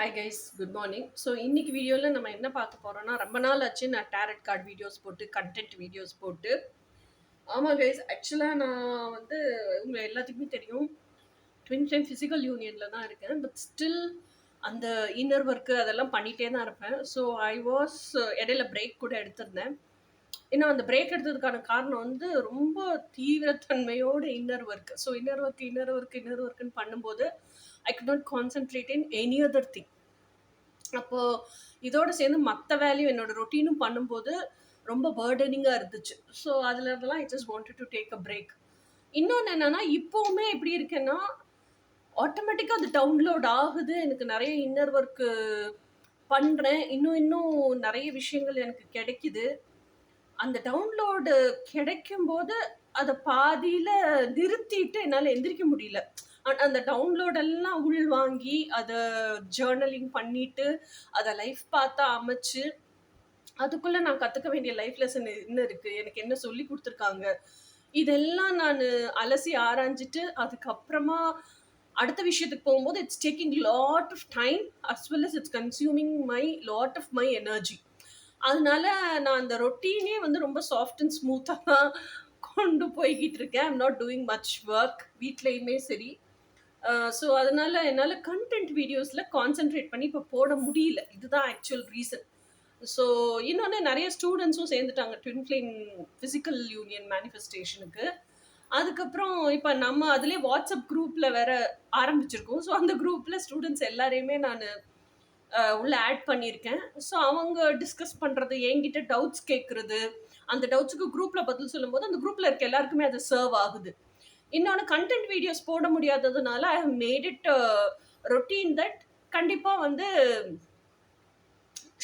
Hi guys, good morning. So இன்னைக்கு வீடியோவில் நம்ம என்ன பார்க்க போகிறோம்னா, ரொம்ப நாள் ஆச்சு நான் டேரட் கார்டு வீடியோஸ் போட்டு கண்டென்ட் வீடியோஸ் போட்டு. ஆமாம் கைஸ், ஆக்சுவலாக நான் வந்து உங்கள் எல்லாத்துக்குமே தெரியும், ட்வின் ஃப்ளேம் ஃபிசிக்கல் யூனியனில் தான் இருக்கேன். பட் ஸ்டில் அந்த இன்னர் ஒர்க்கு அதெல்லாம் பண்ணிகிட்டே தான் இருப்பேன். ஸோ ஐ வாஸ் இடையில பிரேக் கூட எடுத்திருந்தேன். இன்னும் அந்த பிரேக் எடுத்ததுக்கான காரணம் வந்து ரொம்ப தீவிரத்தன்மையோட இன்னர் ஒர்க்குன்னு பண்ணும்போது I could not concentrate in any other thing. அப்போது இதோடு சேர்ந்து மற்ற வேலையும் என்னோட ரொட்டீனும் பண்ணும்போது ரொம்ப பேர்டனிங்காக இருந்துச்சு. ஸோ அதில் இருந்தெல்லாம் I just wanted to take a break. இன்னொன்று என்னென்னா, இப்போவுமே எப்படி இருக்கேன்னா, ஆட்டோமேட்டிக்காக அது டவுன்லோட் ஆகுது. எனக்கு நிறைய இன்னர் ஒர்க்கு பண்ணுறேன். இன்னும் நிறைய விஷயங்கள் எனக்கு கிடைக்குது. அந்த டவுன்லோடு கிடைக்கும்போது அதை பாதியில் நிறுத்திட்டு என்னால் எந்திரிக்க முடியல. அந்த டவுன்லோடெல்லாம் உள்வாங்கி அதை ஜேர்னலிங் பண்ணிட்டு அதை லைஃப் பார்த்தா அமைச்சு அதுக்குள்ளே நான் கற்றுக்க வேண்டிய லைஃப் லெசன் என்ன இருக்குது, எனக்கு என்ன சொல்லி கொடுத்துருக்காங்க, இதெல்லாம் நான் அலசி ஆராய்ஞ்சிட்டு அதுக்கப்புறமா அடுத்த விஷயத்துக்கு போகும்போது it's taking lot of time as well as it's consuming lot of my energy. அதனால நான் அந்த ரொட்டீனே வந்து ரொம்ப சாஃப்ட் அண்ட் ஸ்மூத்தாக தான் கொண்டு போய்கிட்டு இருக்கேன். I'm not doing much work வீட்லேயுமே சரி. ஸோ அதனால என்னால் கண்டென்ட் வீடியோஸில் கான்சென்ட்ரேட் பண்ணி இப்போ போட முடியல. இதுதான் ஆக்சுவல் ரீசன். ஸோ இன்னொன்று நிறைய ஸ்டூடெண்ட்ஸும் சேர்ந்துட்டாங்க ட்வின் ஃப்ளேம் ஃபிசிக்கல் யூனியன் மேனிஃபெஸ்டேஷனுக்கு. அதுக்கப்புறம் இப்போ நம்ம அதிலே வாட்ஸ்அப் குரூப்பில் வேற ஆரம்பிச்சிருக்கோம். ஸோ அந்த குரூப்பில் ஸ்டூடெண்ட்ஸ் எல்லாரையுமே நான் உள்ளே ஆட் பண்ணியிருக்கேன். ஸோ அவங்க டிஸ்கஸ் பண்ணுறது, என்கிட்ட டவுட்ஸ் கேட்குறது, அந்த டவுட்ஸுக்கு குரூப்பில் பதில் சொல்லும்போது அந்த குரூப்பில் இருக்க எல்லாருக்குமே அது சர்வ் ஆகுது. இன்னொன்று கண்டென்ட் வீடியோஸ் போட முடியாததுனால I have made it routine that கண்டிப்பாக வந்து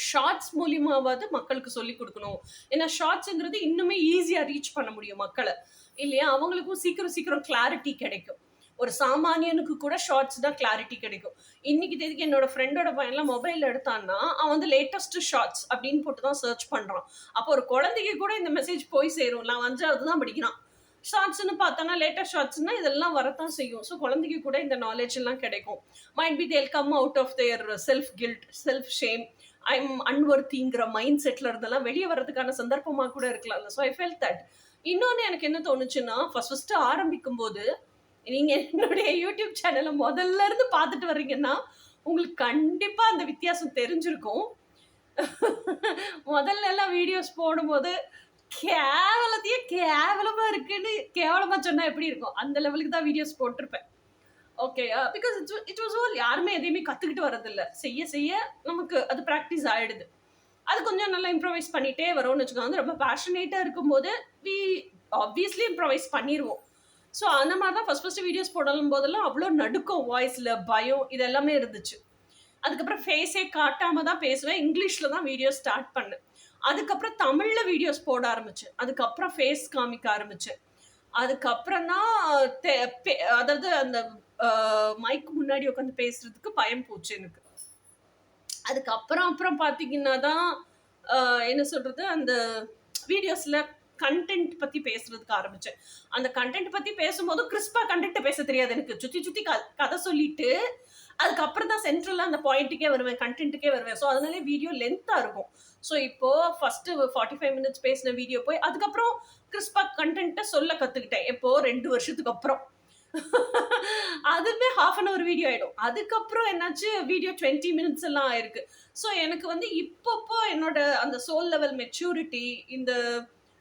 ஷார்ட்ஸ் மூலியமாவது மக்களுக்கு சொல்லி கொடுக்கணும். ஏன்னா ஷார்ட்ஸுங்கிறது இன்னுமே ஈஸியாக ரீச் பண்ண முடியும் மக்களை இல்லையா. அவங்களுக்கும் சீக்கிரம் கிளாரிட்டி கிடைக்கும். ஒரு சாமானியனுக்கு கூட ஷார்ட்ஸ் தான் கிளாரிட்டி கிடைக்கும். இன்னைக்கு தேதிக்கு என்னோட ஃப்ரெண்டோட பையன்லாம் மொபைல் எடுத்தான்னா அவன் வந்து லேட்டஸ்ட் ஷார்ட்ஸ் அப்படின்னு போட்டு தான் சர்ச் பண்ணுறான். அப்போ ஒரு குழந்தைக்கு கூட இந்த மெசேஜ் போய் சேரும். நான் 5வது தான் படிக்கிறான். ஷார்ட்ஸ்னு பார்த்தோன்னா லேட்டஸ்ட் ஷார்ட்ஸ்னா இதெல்லாம் வரத்தான் செய்யும். ஸோ குழந்தைக்கு கூட இந்த நாலேஜ் எல்லாம் கிடைக்கும். Might be they'll come out of their self guilt, self shame, I'm அன்வர்த்திங்கிற மைண்ட் செட்டில் இருந்தெல்லாம் வெளியே வர்றதுக்கான சந்தர்ப்பமாக கூட இருக்கலாம்ல. So I felt that. இன்னொன்று எனக்கு என்ன தோணுச்சுன்னா, ஃபஸ்ட்டு ஆரம்பிக்கும் போது நீங்கள் என்னுடைய யூடியூப் சேனலை முதல்ல இருந்து பார்த்துட்டு வர்றீங்கன்னா உங்களுக்கு கண்டிப்பாக அந்த வித்தியாசம் தெரிஞ்சிருக்கும். முதல்ல எல்லாம் வீடியோஸ் போடும்போது கேவலமாக இருக்குன்னு கேவலமாக சொன்னால் எப்படி இருக்கும், அந்த லெவலுக்கு தான் வீடியோஸ் போட்டிருப்பேன். ஓகேயா? பிகாஸ் இட் வாஸ் ஆல் யாருமே எதையுமே கற்றுக்கிட்டு வரதில்லை. செய்ய நமக்கு அது ப்ராக்டிஸ் ஆகிடுது. அது கொஞ்சம் நல்லா இம்ப்ரவைஸ் பண்ணிகிட்டே வரோம்னு வச்சுக்கோங்க. ரொம்ப பேஷனேட்டாக இருக்கும்போது வி ஆப்வியஸ்லி இம்ப்ரவைஸ் பண்ணிடுவோம். ஸோ அந்த மாதிரி தான் ஃபஸ்ட்டு வீடியோஸ் போடலும் போதெல்லாம் அவ்வளோ நடுக்கம், வாய்ஸில் பயம், இது எல்லாமே இருந்துச்சு. அதுக்கப்புறம் ஃபேஸே காட்டாமல் தான் பேசுவேன். இங்கிலீஷில் தான் வீடியோ ஸ்டார்ட் பண்ணேன். அதுக்கப்புறம் தமிழில் வீடியோஸ் போட ஆரம்பித்தேன். அதுக்கப்புறம் ஃபேஸ் காமிக்க ஆரம்பித்தேன். அதுக்கப்புறம் தான் அதாவது அந்த மைக்கு முன்னாடி உட்காந்து பேசுறதுக்கு பயம் போச்சு எனக்கு. அதுக்கப்புறம் பார்த்தீங்கன்னா தான் என்ன சொல்கிறது, அந்த வீடியோஸில் கண்டென்ட் பற்றி பேசுறதுக்கு ஆரம்பித்தேன். அந்த கண்டென்ட் பற்றி பேசும்போது கிறிஸ்பாக கண்டென்ட்டை பேச தெரியாது எனக்கு. சுற்றி கதை சொல்லிட்டு அதுக்கப்புறம் தான் சென்ட்ரலாக அந்த பாயிண்ட்டுக்கே வருவேன், கண்டென்ட்டுக்கே வருவேன். ஸோ அதனாலே வீடியோ லென்த்தாக இருக்கும். ஸோ இப்போது ஃபஸ்ட்டு 45 மினிட்ஸ் பேசின வீடியோ போய் அதுக்கப்புறம் கிறிஸ்பாக கண்டென்ட்டை சொல்ல கற்றுக்கிட்டேன். எப்போது 2 வருஷத்துக்கு அப்புறம். அதுவே ½ an hour வீடியோ ஆகிடும். அதுக்கப்புறம் என்னாச்சு, வீடியோ 20 மினிட்ஸ் எல்லாம் ஆயிருக்கு. ஸோ எனக்கு வந்து இப்போ என்னோட அந்த சோல் லெவல் மெச்சூரிட்டி, இந்த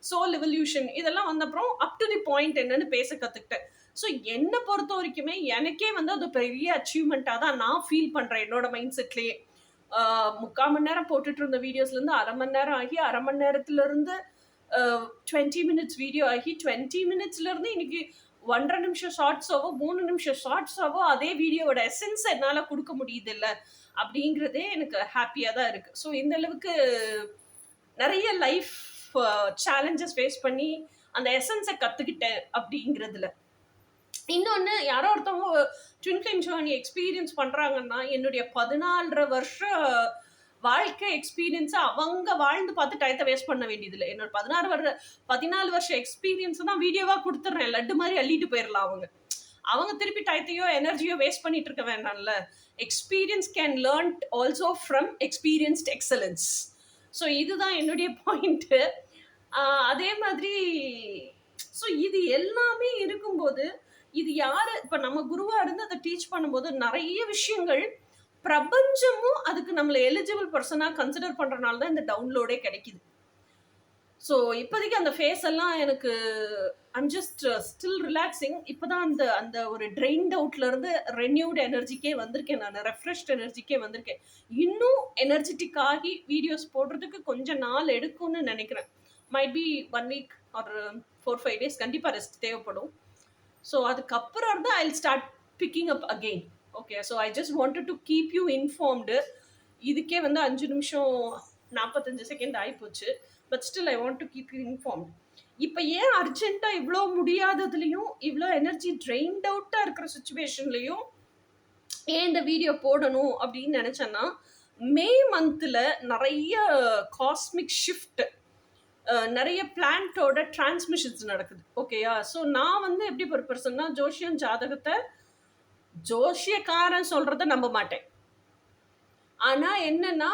சோல் எவல்யூஷன் இதெல்லாம் வந்தப்புறம் அப் டு தி பாயிண்ட் என்னன்னு பேச கற்றுக்கிட்டேன். ஸோ என்னை பொறுத்த வரைக்குமே எனக்கே வந்து அது பெரிய அச்சீவ்மெண்ட்டாக தான் நான் ஃபீல் பண்ணுறேன் என்னோட மைண்ட் செட்லேயே. 3/4 மணி நேரம் போட்டுட்டு இருந்த வீடியோஸ்லேருந்து 1/2 மணி நேரம் ஆகி, 1/2 மணி நேரத்துலேருந்து 20 மினிட்ஸ் வீடியோ ஆகி, 20 மினிட்ஸ்லேருந்து இன்னைக்கு 1.5 நிமிஷம் ஷார்ட்ஸாவோ 3 நிமிஷம் ஷார்ட்ஸாவோ அதே வீடியோவோட எசன்ஸ் என்னால் கொடுக்க முடியுது இல்லை அப்படிங்கிறதே எனக்கு ஹாப்பியாக தான் இருக்குது. ஸோ இந்த அளவுக்கு நிறைய லைஃப் சேலஞ்சஸ் ஃபேஸ் பண்ணி அந்த எசன்ஸை கற்றுக்கிட்டேன் அப்படிங்கிறதுல. இன்னொன்று, யாரோ ஒருத்தவங்க ட்வின் ஃப்ளேம் ஜர்னி எக்ஸ்பீரியன்ஸ் பண்ணுறாங்கன்னா என்னுடைய 14 வருஷ வாழ்க்கை எக்ஸ்பீரியன்ஸை அவங்க வாழ்ந்து பார்த்து டயத்தை வேஸ்ட் பண்ண வேண்டியதில்லை. என்னோட 14 வருஷ எக்ஸ்பீரியன்ஸை தான் வீடியோவாக கொடுத்துட்றேன். லட்டு மாதிரி அள்ளிட்டு போயிடலாம் அவங்க. அவங்க திருப்பி டயத்தையோ எனர்ஜியோ வேஸ்ட் பண்ணிட்டு இருக்க வேண்டாம்ல. Experience can learn also from experienced excellence. So இதுதான் என்னுடைய பாயிண்ட்டு. அதே மாதிரி ஸோ இது எல்லாமே இருக்கும்போது இது யாரு இப்போ நம்ம குருவா இருந்து அதை டீச் பண்ணும்போது நிறைய விஷயங்கள் பிரபஞ்சமும் அதுக்கு நம்மளை எலிஜிபிள் பர்சனா கன்சிடர் பண்றதுனால தான் இந்த டவுன்லோடே கிடைக்குது. ஸோ இப்போதைக்கு அந்த ஃபேஸ் எல்லாம் எனக்கு ஐம் ஜஸ்ட் ஸ்டில் ரிலாக்ஸிங். இப்போதான் அந்த அந்த ஒரு ட்ரெயின்ட் அவுட்ல இருந்து ரெனியூட் எனர்ஜிக்கே வந்திருக்கேன், நான் ரெஃப்ரெஷ்ட் எனர்ஜிக்கே வந்திருக்கேன். இன்னும் எனர்ஜெட்டிக் ஆகி வீடியோஸ் போடுறதுக்கு கொஞ்சம் நாள் எடுக்கும்னு நினைக்கிறேன். மைட் பி 1 week ஒரு 4-5 days கண்டிப்பாக ரெஸ்ட் தேவைப்படும். ஸோ அதுக்கப்புறம் தான் I start picking up again. Okay, so I just wanted to keep you informed. இதுக்கே வந்து 5 நிமிஷம் 45 செகண்ட் ஆகிப்போச்சு. But still I want to keep you informed. இப்போ ஏன் அர்ஜென்ட்டாக இவ்வளோ முடியாததுலையும் இவ்வளோ எனர்ஜி ட்ரெயின்ட் அவுட்டாக இருக்கிற சுச்சுவேஷன்லையும் ஏன் இந்த வீடியோ போடணும் அப்படின்னு நினச்சேன்னா, மே மந்தில் நிறைய காஸ்மிக் ஷிஃப்ட், நிறைய பிளான்ட்டோட டிரான்ஸ்மிஷன்ஸ் நடக்குது. ஓகேயா? ஸோ நான் வந்து எப்படி ஒரு பர்சன்னா ஜோஷியம் ஜாதகத்தை ஜோஷியக்காரன் சொல்கிறத நம்ப மாட்டேன். ஆனால் என்னன்னா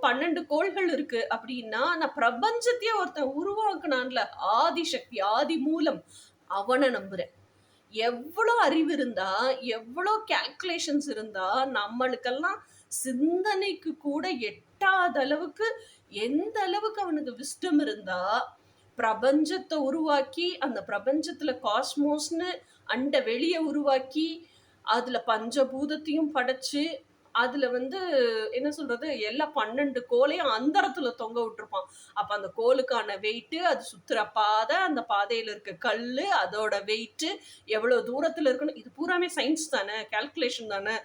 12 கோள்கள் இருக்கு அப்படின்னா நான் பிரபஞ்சத்தையே ஒருத்தன் உருவாக்குனான்ல, ஆதிசக்தி ஆதி மூலம், அவனை நம்புறேன். எவ்வளோ அறிவு இருந்தா எவ்வளோ கால்குலேஷன்ஸ் இருந்தா நம்மளுக்கெல்லாம் சிந்தனைக்கு கூட எட்டாத அளவுக்கு எந்த அளவுக்கு அவனுக்கு விஸ்டம் இருந்தா பிரபஞ்சத்தை உருவாக்கி அந்த பிரபஞ்சத்துல காஸ்மோஸ்னு அண்ட வெளிய உருவாக்கி அதுல பஞ்சபூதத்தையும் படைச்சு அதுல வந்து என்ன சொல்றது எல்லா 12 கோலையும் அந்தரத்துல தொங்க விட்டுருப்பான். அப்ப அந்த கோலுக்கான வெயிட்டு, அது சுத்துற பாதை, அந்த பாதையில இருக்க கல்லு, அதோட வெயிட்டு எவ்வளவு தூரத்துல இருக்கணும், இது பூராமே சயின்ஸ் தானே, கால்குலேஷன் தானே.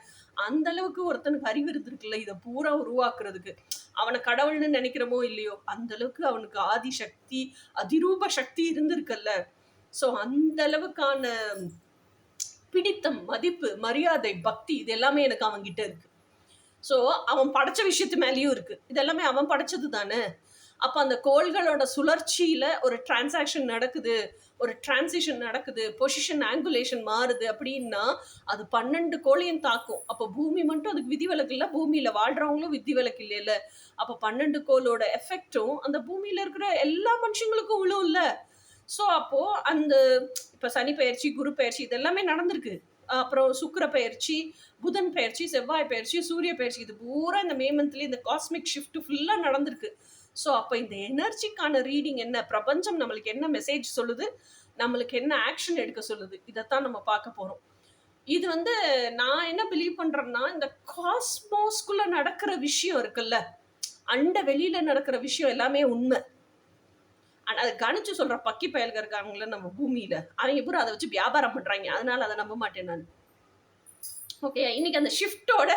அந்த அளவுக்கு ஒருத்தனுக்கு அறிவு இருந்திருக்குல்ல இதை பூரா உருவாக்குறதுக்கு. அவனை கடவுள்னு நினைக்கிறமோ இல்லையோ அந்த அளவுக்கு அவனுக்கு ஆதி சக்தி அதிரூப சக்தி இருந்திருக்குல்ல. ஸோ அந்த அளவுக்கான பிடித்தம், மதிப்பு, மரியாதை, பக்தி இது எல்லாமே எனக்கு அவன்கிட்ட இருக்கு. ஸோ அவன் படைச்ச விஷயத்து மேலேயும் இருக்கு. இதெல்லாமே அவன் படைச்சது தானே. அப்போ அந்த கோள்களோட சுழற்சியில ஒரு டிரான்சாக்ஷன் நடக்குது, ஒரு டிரான்சிஷன் நடக்குது, பொசிஷன் ஆங்குலேஷன் மாறுது அப்படின்னா அது 12 கோளையும் தாக்கும். அப்போ பூமி மட்டும் அதுக்கு விதிவிலக்கு இல்லை, பூமியில வாழ்றவங்களும் விதிவிலக்கு இல்லைல்ல. அப்போ 12 கோளோட எஃபெக்டும் அந்த பூமியில இருக்கிற எல்லா மனுஷங்களுக்கும் விழும் இல்ல. ஸோ அப்போ அந்த இப்போ சனி பயிற்சி, குரு பயிற்சி இதெல்லாமே நடந்திருக்கு. அப்புறம் சுக்கிர பயிற்சி, புதன் பயிற்சி, செவ்வாய் பயிற்சி, சூரிய பயிற்சி, இது பூரா இந்த மே மந்த்லேயே இந்த காஸ்மிக் ஷிஃப்ட் ஃபுல்லாக நடந்திருக்கு. ஸோ அப்போ இந்த எனர்ஜிக்கான ரீடிங் என்ன, பிரபஞ்சம் நம்மளுக்கு என்ன மெசேஜ் சொல்லுது, நம்மளுக்கு என்ன ஆக்ஷன் எடுக்க சொல்லுது, இதைத்தான் நம்ம பார்க்க போகிறோம். இது வந்து நான் என்ன பிலீவ் பண்ணுறேன்னா, இந்த காஸ்மோஸ்குள்ளே நடக்கிற விஷயம் இருக்குல்ல, அண்ட வெளியில் நடக்கிற விஷயம் எல்லாமே உண்மை. ஆனால் அதை கணிச்சு சொல்கிற பக்கி பயல்கள் இருக்காங்களே நம்ம பூமியில், அவங்க பூரா அதை வச்சு வியாபாரம் பண்ணுறாங்க. அதனால் அதை நம்ப மாட்டேன் நான். ஓகே, இன்னைக்கு அந்த ஷிஃப்டோட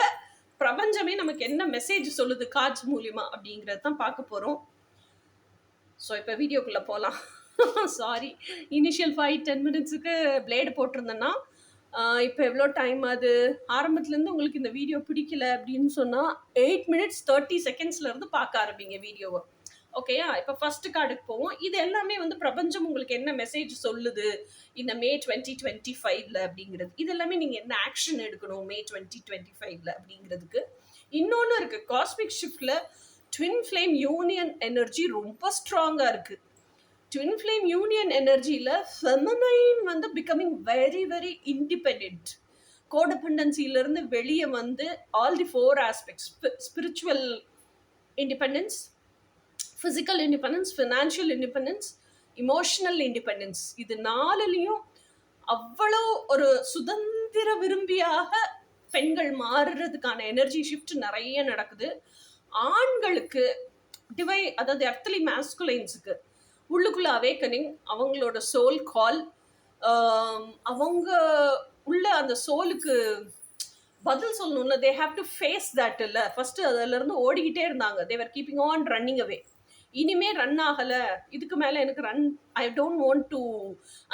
பிரபஞ்சமே நமக்கு என்ன மெசேஜ் சொல்லுது கார்ட்ஸ் மூலியமா அப்படிங்கிறது தான் பார்க்க போகிறோம். ஸோ இப்போ வீடியோக்குள்ளே போகலாம். சாரி, இனிஷியல் 5-10 மினிட்ஸுக்கு பிளேடு போட்டிருந்தேன்னா இப்போ எவ்வளோ டைம் அது ஆரம்பத்துலேருந்து உங்களுக்கு இந்த வீடியோ பிடிக்கல அப்படின்னு சொன்னால் 8 minutes 30 secondsலேருந்து பார்க்க ஆரம்பிங்க வீடியோவை. ஓகேயா? இப்போ ஃபர்ஸ்ட் கார்டுக்கு போவோம். இது எல்லாமே வந்து பிரபஞ்சம் உங்களுக்கு என்ன மெசேஜ் சொல்லுது இந்த மே 2025 அப்படிங்கிறது. இது எல்லாமே நீங்கள் என்ன ஆக்ஷன் எடுக்கணும் மே 2025 அப்படிங்கிறதுக்கு. இன்னொன்று இருக்குது, காஸ்மிக் ஷிஃப்டில் ட்வின் ஃப்ளேம் யூனியன் எனர்ஜி ரொம்ப ஸ்ட்ராங்காக இருக்குது. ட்வின் ஃப்ளேம் யூனியன் எனர்ஜியில் ஃபெமினைன் வந்து பிகமிங் வெரி வெரி இண்டிபெண்ட், கோடிபெண்டன்சியிலேருந்து வெளியே வந்து all the 4 aspects, spiritual independence, physical independence, financial independence, emotional independence, இது 4லையும் அவ்வளோ ஒரு சுதந்திர விரும்பியாக பெண்கள் மாறுறதுக்கான எனர்ஜி ஷிஃப்ட் நிறைய நடக்குது. ஆண்களுக்கு அதாவது எர்த்லி மேஸ்குலைன்ஸுக்கு உள்ளுக்குள்ள அவேக்கனிங், அவங்களோட சோல் கால், அவங்க உள்ள அந்த சோலுக்கு பதில் சொல்லணும்ல, they have to face that. இல்லை ஃபர்ஸ்ட் அதிலிருந்து ஓடிக்கிட்டே இருந்தாங்க, they were keeping on running away. இனிமே ரன் ஆகலை, இதுக்கு மேலே எனக்கு run, I don't want to,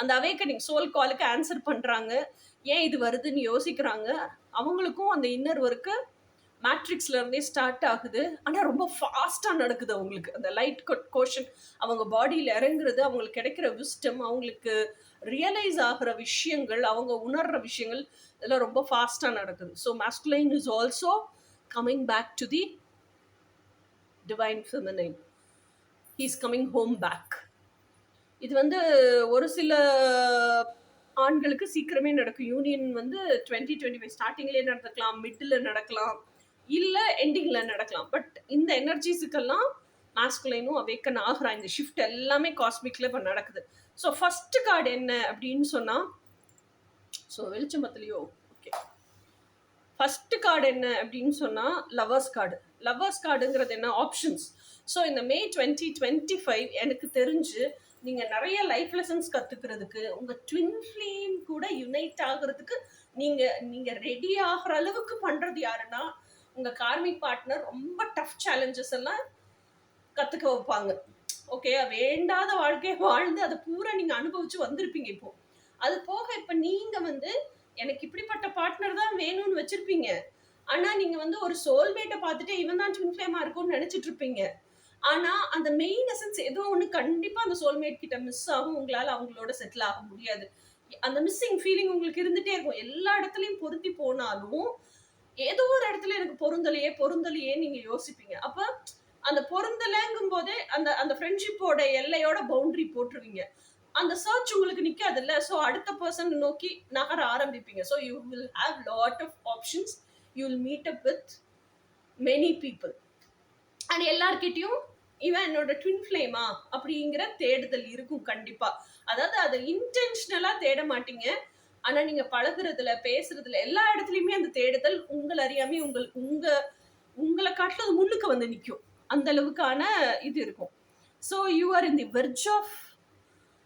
அந்த அவேக்கனிங் சோல் காலுக்கு ஆன்சர் பண்ணுறாங்க. ஏன் இது வருதுன்னு யோசிக்கிறாங்க. அவங்களுக்கும் அந்த இன்னர் ஒர்க்கு மேட்ரிக்ஸ்ல இருந்தே ஸ்டார்ட் ஆகுது. ஆனா ரொம்ப ஃபாஸ்டா நடக்குது அவங்களுக்கு. அந்த லைட் கோஷன் அவங்க பாடியில இறங்குறது, அவங்களுக்கு கிடைக்கிற விஸ்டம், அவங்களுக்கு ரியலைஸ் ஆகுற விஷயங்கள், அவங்க உணர்ற விஷயங்கள் இதெல்லாம் ரொம்ப ஃபாஸ்டா நடக்குது. So masculine is also coming back to the divine feminine. He is coming home back. இது வந்து ஒரு சில ஆண்களுக்கு சீக்கிரமே நடக்கும். யூனியன் வந்து 2025 ஸ்டார்டிங்லேயே நடக்கலாம், மிடில் நடக்கலாம், இல்லை எண்டிங்கில் நடக்கலாம். பட் இந்த எனர்ஜிஸுக்கெல்லாம் மாஸ்குலைனும் அவேக்கன் ஆகுறா. இந்த ஷிஃப்ட் எல்லாமே காஸ்மிக்ல இப்போ நடக்குது. ஸோ ஃபர்ஸ்ட் கார்டு என்ன அப்படின்னு சொன்னால், ஸோ வெளிச்சம்பத்துலையோ ஓகே, ஃபர்ஸ்ட் கார்டு என்ன அப்படின்னு சொன்னால் லவர்ஸ் கார்டு. லவர்ஸ் கார்டுங்கிறது என்ன? ஆப்ஷன்ஸ். ஸோ இந்த மே 2025 எனக்கு தெரிஞ்சு நீங்கள் நிறைய லைஃப் லெசன்ஸ் கற்றுக்கிறதுக்கு, உங்கள் ட்வின் ஃப்ளேம் கூட யுனைட் ஆகிறதுக்கு நீங்கள் ரெடி ஆகிற அளவுக்கு பண்ணுறது யாருன்னா, உங்கள் கார்மிக் பார்ட்னர் ரொம்ப டஃப் சேலஞ்சஸ் எல்லாம் கற்றுக்க வைப்பாங்க. ஓகே, வேண்டாத வாழ்க்கையை வாழ்ந்து அதை பூரா நீங்கள் அனுபவிச்சு வந்திருப்பீங்க. இப்போ அது போக இப்போ நீங்கள் வந்து எனக்கு இப்படிப்பட்ட பார்ட்னர் தான் வேணும்னு வச்சிருப்பீங்க. ஆனா நீங்க வந்து ஒரு சோல்மேட்டை பார்த்துட்டு இவன் தான் ட்வின் ஃப்ளேமா இருக்கும்னு நினைச்சிட்டு இருப்பீங்க. ஆனா அந்த மெயின் எசன்ஸ் ஏதோ ஒன்று கண்டிப்பா அந்த சோல்மேட் கிட்ட மிஸ் ஆகும். உங்களால அவங்களோட செட்டில் ஆக முடியாது. அந்த மிஸ்ஸிங் ஃபீலிங் உங்களுக்கு இருந்துட்டே இருக்கும். எல்லா இடத்துலையும் பொருத்தி போனாலும் ஏதோ ஒரு இடத்துல எனக்கு பொருந்தலையே நீங்க யோசிப்பீங்க. அப்ப அந்த பொருந்தலைங்கும் போதே அந்த அந்த ஃப்ரெண்ட்ஷிப்போட எல்லையோட பவுண்டரி போட்டுருவீங்க. அந்த சர்ச் உங்களுக்கு நிக்காது இல்ல. ஸோ அடுத்த பர்சன் நோக்கி நகர ஆரம்பிப்பீங்க. So you will have lot of options. You will meet up with many people. And எல்லார்கிட்டையும் இவன் என்னோட ட்வின் ஃப்ளேமா அப்படிங்கிற தேடுதல் இருக்கும் கண்டிப்பா. அதாவது அதை இன்டென்ஷனலா தேட மாட்டீங்க. ஆனா நீங்க பழகுறதுல, பேசுறதுல எல்லா இடத்துலயுமே அந்த தேடுதல் உங்களை அறியாமே உங்களை காட்டில அது முன்னுக்கு வந்து நிற்கும். அந்த அளவுக்கான இது இருக்கும். So you are in the verge of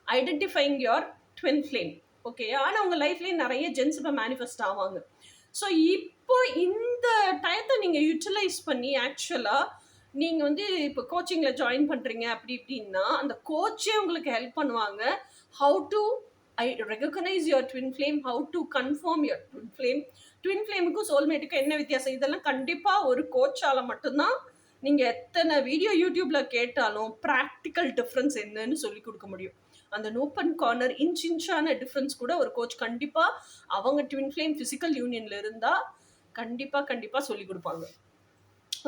identifying your twin flame. Okay, ஆனால் உங்கள் லைஃப்லேயே நிறைய ஜென்ஸ் இப்போ மேனிஃபெஸ்ட் ஆவாங்க. ஸோ இப்போ இந்த டயத்தை நீங்கள் யூட்டிலைஸ் பண்ணி ஆக்சுவலாக நீங்கள் வந்து இப்போ கோச்சிங்கில் ஜாயின் பண்ணுறீங்க அப்படி இப்படின்னா அந்த கோச்சே உங்களுக்கு ஹெல்ப் பண்ணுவாங்க. How to recognize your twin flame, how to confirm your twin flame, twin ஃப்ளேமுக்கும் சோல்மேட்டுக்கும் என்ன வித்தியாசம், இதெல்லாம் கண்டிப்பாக ஒரு கோச்சால் மட்டும்தான் நீங்கள் எத்தனை வீடியோ யூடியூப்பில் கேட்டாலும் ப்ராக்டிக்கல் டிஃப்ரென்ஸ் என்னன்னு சொல்லி கொடுக்க முடியும். அந்த நோப்பன் கார்னர் இன்ச்சான டிஃப்ரென்ஸ் கூட ஒரு கோச் கண்டிப்பாக அவங்க ட்வின் ஃப்ளேம் ஃபிசிக்கல் யூனியனில் இருந்தால் கண்டிப்பாக சொல்லி கொடுப்பாங்க.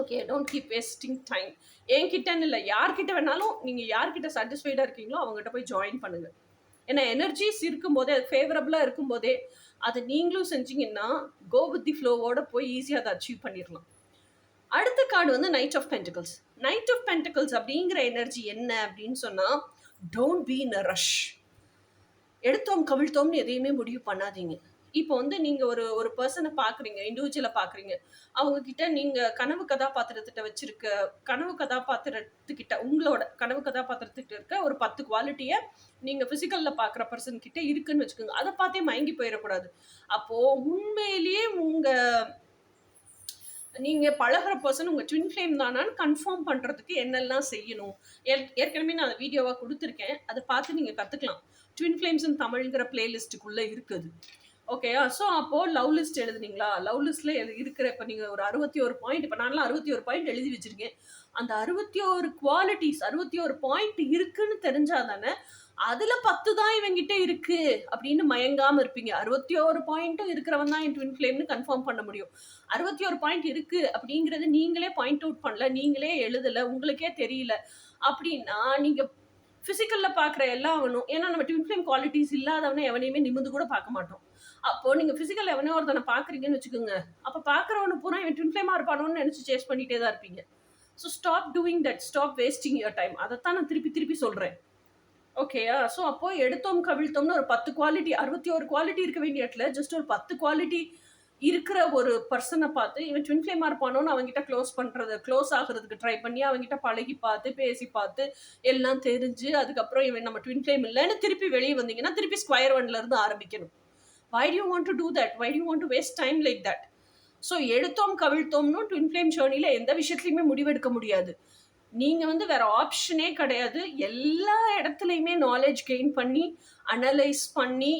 Okay, don't keep wasting time. என்கிட்டன்னு இல்லை, யார்கிட்ட வேணாலும் நீங்கள் யார்கிட்ட சாட்டிஸ்ஃபைடாக இருக்கீங்களோ அவங்ககிட்ட போய் ஜாயின் பண்ணுங்கள். ஏன்னா எனர்ஜிஸ் இருக்கும்போதே, அது ஃபேவரபுளாக இருக்கும்போதே அதை நீங்களும் செஞ்சீங்கன்னா கோ வித் தி ஃப்ளோவோட போய் ஈஸியாக அதை அச்சீவ் பண்ணிடலாம். அடுத்த கார்டு வந்து knight of pentacles. Knight of pentacles அப்படிங்கிற எனர்ஜி என்ன அப்படின்னு சொன்னால், don't be in a rush. எடுத்தோம் கவிழ்த்தோம்னு எதையுமே முடிவு பண்ணாதீங்க. இப்போ வந்து நீங்கள் ஒரு பர்சனை பார்க்குறீங்க, இண்டிவிஜுவலை பார்க்குறீங்க. அவங்கக்கிட்ட நீங்கள் கனவு கதாபாத்திரத்துக்கிட்ட உங்களோட கனவு கதாபாத்திரத்துக்கிட்ட இருக்க ஒரு 10 குவாலிட்டியை நீங்கள் ஃபிசிக்கலில் பார்க்குற பர்சன் கிட்ட இருக்குன்னு வச்சுக்கோங்க. அதை பார்த்தே மயங்கி போயிடக்கூடாது. அப்போது உண்மையிலேயே நீங்கள் பழகிற பர்சன் உங்கள் ட்வின் ஃப்ளேம் தானான்னு கன்ஃபார்ம் பண்ணுறதுக்கு என்னெல்லாம் செய்யணும், ஏற்கனவே நான் வீடியோவாக கொடுத்துருக்கேன். அதை பார்த்து நீங்கள் கற்றுக்கலாம். ட்வின் ஃப்ளேம்ஸ் இன் தமிழ்ங்கிற பிளேலிஸ்ட்டுக்குள்ளே இருக்குது. ஓகேயா? ஸோ அப்போது லவ் லிஸ்ட் எழுதுனீங்களா? லவ் லிஸ்ட்டில் இருக்கிற இப்போ நீங்கள் ஒரு 61 பாயிண்ட், இப்போ நான்லாம் 61 பாயிண்ட் எழுதி வச்சுருக்கேன். அந்த 61 குவாலிட்டிஸ் 61 பாயிண்ட் இருக்குன்னு தெரிஞ்சால் தானே அதில் 10 தான் இவங்கிட்ட இருக்கு அப்படின்னு மயங்காமல் இருப்பீங்க. 61 பாயிண்ட்டும் இருக்கிறவன் தான் என் ட்வின் ஃப்ளேம்னு கன்ஃபார்ம் பண்ண முடியும். 61 பாயிண்ட் இருக்கு அப்படிங்கிறது நீங்களே பாயிண்ட் அவுட் பண்ணல, நீங்களே எழுதலை, உங்களுக்கே தெரியல அப்படின்னா நீங்கள் ஃபிசிக்கலில் பார்க்குற எல்லாம் அவனும், ஏன்னா நம்ம ட்வின் ஃப்ளேம் குவாலிட்டிஸ் இல்லாதவனே எவனையுமே நிமிந்து கூட பார்க்க மாட்டோம். அப்போது நீங்கள் ஃபிசிக்கல் எவனோ ஒருத்தனை பார்க்குறீங்கன்னு வச்சுக்கோங்க, அப்போ பார்க்குறவனு பூரா இவன் ட்வின் ஃப்ளேமாக இருப்பானோன்னு நினச்சி சேஸ் பண்ணிகிட்டே தான் இருப்பீங்க. So stop doing that, stop wasting your time. அதைத்தான் நான் திருப்பி சொல்கிறேன். ஓகேயா? ஸோ அப்போது எடுத்தோம் கவிழ்த்தோம்னு ஒரு 10 குவாலிட்டி, 61 குவாலிட்டி இருக்க வேண்டிய இடத்துல ஜஸ்ட் ஒரு 10 குவாலிட்டி இருக்கிற ஒரு பர்சனை பார்த்து இவன் ட்வின் ஃப்ளேமாக இருப்பானோன்னு அவங்ககிட்ட க்ளோஸ் ஆகிறதுக்கு ட்ரை பண்ணி அவங்ககிட்ட பழகி பார்த்து பேசி பார்த்து எல்லாம் தெரிஞ்சு அதுக்கப்புறம் இவன் நம்ம ட்வின் ஃப்ளேம் இல்லைன்னு திருப்பி வெளியே வந்தீங்கன்னா திருப்பி ஸ்கொயர் 1லேருந்து ஆரம்பிக்கணும். Why do you want to do that? Why do you want to waste time like that? So எடுத்தோம் கவிழ்த்தோம்னு ட்வின் ஃப்ளேம் ஜேர்னியில் எந்த விஷயத்துலையுமே முடிவெடுக்க முடியாது. நீங்கள் வந்து வேறு ஆப்ஷனே கிடையாது. எல்லா இடத்துலையுமே நாலேஜ் கெயின் பண்ணி அனலைஸ் பண்ணி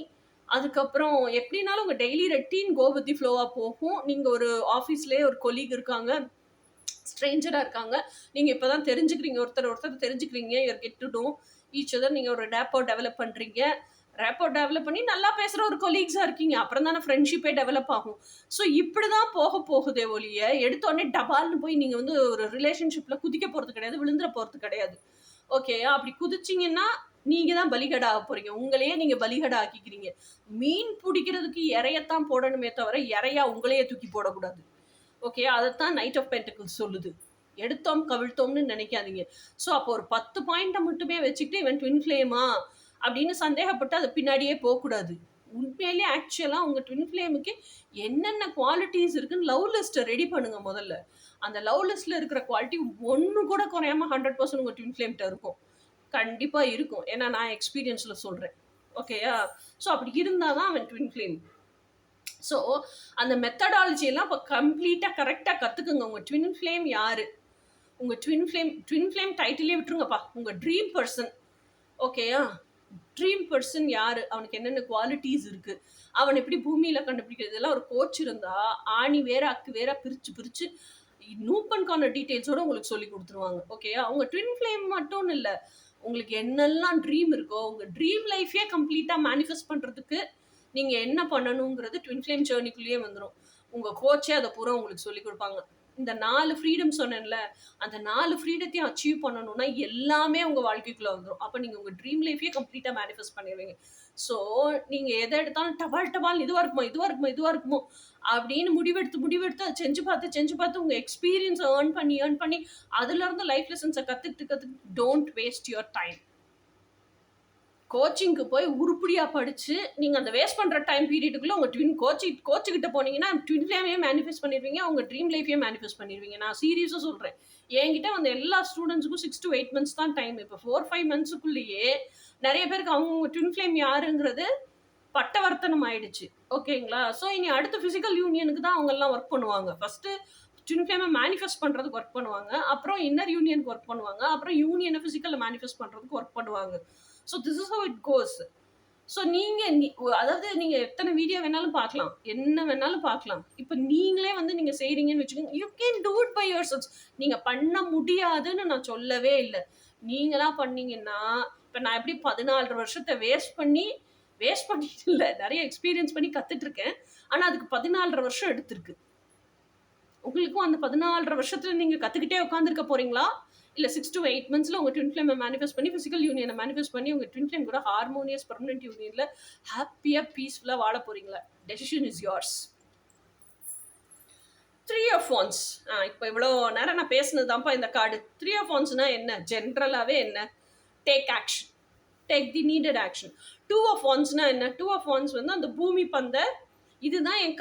அதுக்கப்புறம் எப்படினாலும் உங்க daily routine go with the ஃப்ளோவா போகும். நீங்க ஒரு ஆஃபீஸ்லயே ஒரு கொலீக் இருக்காங்க, ஸ்ட்ரேஞ்சரா இருக்காங்க. நீங்க இப்பதான் தெரிஞ்சுக்கிறீங்க, ஒருத்தர் தெரிஞ்சுக்கிறீங்க. You are get to know each other. நீங்க ஒரு ரேப்போ டெவலப் பண்றீங்க. ரேப்போ டெவலப் பண்ணி நல்லா பேசுற ஒரு கொலீக்ஸா இருக்கீங்க. அப்புறம் தானே ஃப்ரெண்ட்ஷிப்பே டெவலப் ஆகும். ஸோ இப்படிதான் போகுதே ஒழிய, எடுத்தோடனே டபால்னு போய் நீங்க வந்து ஒரு ரிலேஷன்ஷிப்ல குதிக்க போறது கிடையாது, விழுந்துற போறது கிடையாது. ஓகே, அப்படி குதிச்சீங்கன்னா நீங்க தான் பலிகடா ஆக போறீங்க. உங்களையே நீங்க பலிகடா ஆக்கிக்கிறீங்க. மீன் பிடிக்கிறதுக்கு இரையத்தான் போடணுமே தவிர, இரையா உங்களையே தூக்கி போடக்கூடாது. ஓகே, அதைத்தான் நைட் ஆஃப் பென்டக்கிள்ஸ் சொல்லுது. எடுத்தோம் கவிழ்த்தோம்னு நினைக்காதீங்க. ஸோ அப்போ ஒரு 10 பாயிண்ட்டை மட்டுமே வச்சுக்கிட்டு இவன் ட்வின் ஃப்ளேமா அப்படின்னு சந்தேகப்பட்டு அது பின்னாடியே போகக்கூடாது. உண்மையிலேயே ஆக்சுவலாக உங்கள் ட்வின் ஃப்ளேமுக்கு என்னென்ன குவாலிட்டிஸ் இருக்குன்னு லவ் லிஸ்ட்டை ரெடி பண்ணுங்க முதல்ல. அந்த லவ் லிஸ்ட்டில் இருக்கிற குவாலிட்டி ஒன்று கூட குறையாம 100% உங்கள் ட்வின் ஃப்ளேம்கிட்ட இருக்கும். கண்டிப்பாக இருக்கும். ஏன்னா நான் எக்ஸ்பீரியன்ஸில் சொல்கிறேன். ஓகேயா? ஸோ அப்படி இருந்தால் தான் அவன் ட்வின் ஃப்ளேம். ஸோ அந்த மெத்தடாலஜி எல்லாம் இப்போ கம்ப்ளீட்டாக கரெக்டாக கற்றுக்குங்க. உங்கள் ட்வின் ஃப்ளேம் யார், உங்கள் ட்வின் ஃப்ளேம் டைட்டிலே விட்டுருங்கப்பா. உங்கள் ட்ரீம் பர்சன். ஓகேயா? ட்ரீம் பர்சன் யார், அவனுக்கு என்னென்ன குவாலிட்டிஸ் இருக்குது, அவன் எப்படி பூமியில் கண்டுபிடிக்கிறது, இதெல்லாம் ஒரு கோச் இருந்தால் ஆணி வேற அக்கு வேற பிரித்து நூப்பனுக்கான டீட்டெயில்ஸோடு உங்களுக்கு சொல்லி கொடுத்துருவாங்க. ஓகேயா? அவங்க ட்வின் ஃப்ளேம் மட்டும் இல்லை, உங்களுக்கு என்னெல்லாம் ட்ரீம் இருக்கோ உங்கள் ட்ரீம் லைஃபே கம்ப்ளீட்டாக மேனிஃபெஸ்ட் பண்ணுறதுக்கு நீங்கள் என்ன பண்ணணுங்கிறது ட்வின் ஃப்ளேம் ஜேர்னிக்குள்ளேயே வந்துடும். உங்கள் கோச்சே அதை பூரா உங்களுக்கு சொல்லி கொடுப்பாங்க. இந்த 4 ஃப்ரீடம் சொன்னேன்ல, அந்த 4 ஃப்ரீடத்தையும் அச்சீவ் பண்ணணும்னா எல்லாமே உங்கள் வாழ்க்கைக்குள்ளே வந்துடும். அப்போ நீங்கள் உங்கள் ட்ரீம் லைஃபே கம்ப்ளீட்டாக மேனிஃபெஸ்ட் பண்ணிடுவீங்க. ஸோ நீங்கள் எதை எடுத்தாலும் டபால் இதுவாக இருக்குமோ அப்படின்னு முடிவெடுத்து அதை செஞ்சு பார்த்து உங்கள் எக்ஸ்பீரியன்ஸை ஏர்ன் பண்ணி அதுலேருந்து லைஃப் லெசன்ஸை கற்றுக்கிட்டு டோன்ட் வேஸ்ட் யுவர் டைம். கோச்சிங்க்கு போய் உருப்படியாக படித்து நீங்கள் அந்த வேஸ்ட் பண்ணுற டைம் பீரியடுக்குள்ளே உங்கள் ட்வின் கோச்சுக்கிட்ட போனீங்கன்னா ட்வின் ஃப்ளேமையே மேனிஃபெஸ்ட் பண்ணிடுவீங்க, உங்கள் ட்ரீம் லைஃபையே மேனிஃபெஸ்ட் பண்ணிடுவீங்க. நான் சீரியஸாக சொல்கிறேன். என்கிட்ட வந்து எல்லா ஸ்டூடெண்ட்ஸுக்கும் 6 to 8 months தான் டைம். இப்போ 4-5 monthsக்குள்ளேயே நிறைய பேருக்கு அவங்க ட்வின் ஃப்ளேம் யாருங்கிறது பட்டவர்த்தனம் ஆயிடுச்சு. ஓகேங்களா? ஸோ இனி அடுத்த ஃபிசிக்கல் யூனியனுக்கு தான் அவங்கெல்லாம் ஒர்க் பண்ணுவாங்க. ஃபஸ்ட்டு ட்வின் ஃப்ளேமை மேனிஃபெஸ்ட் பண்ணுறதுக்கு ஒர்க் பண்ணுவாங்க, அப்புறம் இன்னர் யூனியனுக்கு ஒர்க் பண்ணுவாங்க, அப்புறம் யூனியனை ஃபிசிக்கலில் மேனிஃபெஸ்ட் பண்ணுறதுக்கு ஒர்க் பண்ணுவாங்க. So this is how it goes. So அதாவது நீங்கள் எத்தனை வீடியோ வேணாலும் பார்க்கலாம், என்ன வேணாலும் பார்க்கலாம். இப்போ நீங்களே வந்து நீங்கள் செய்கிறீங்கன்னு வச்சுக்கோங்க, you can do it by yourself. நீங்கள் பண்ண முடியாதுன்னு நான் சொல்லவே இல்லை. நீங்களாம் பண்ணீங்கன்னா இப்போ நான் எப்படி 14 வருஷத்தை வேஸ்ட் பண்ணிட்டு இல்லை, நிறைய எக்ஸ்பீரியன்ஸ் பண்ணி கற்றுட்ருக்கேன். ஆனால் அதுக்கு 14 வருஷம் எடுத்திருக்கு. உங்களுக்கும் அந்த 14 வருஷத்தில் நீங்கள் கற்றுக்கிட்டே உட்காந்துருக்க போகிறீங்களா, இல்லை 6 to 8 monthsல உங்கள் ட்வின் ஃப்ளேமை மேனிஃபெஸ்ட் பண்ணி ஃபிசிக்கல் யூனியனை மேனிஃபெஸ்ட் பண்ணி உங்கள் ட்வின் ஃப்ளேம் கூட ஹார்மோனியஸ் பர்மனெண்ட் யூனியனில் ஹாப்பியாக பீஸ்ஃபுல்லாக வாழ போகிறீங்களா? Decision is yours. 3 of Wands. இப்போ இவ்வளோ நேரம் நான் பேசுனது தான்ப்பா இந்த கார்டு. 3 of Wandsனா என்ன? ஜென்ரலாகவே என்ன? Take action, take the needed action. 2 of Wandsனா என்ன? 2 of Wands வந்து அந்த பூமி பந்தை, இதுதான் என்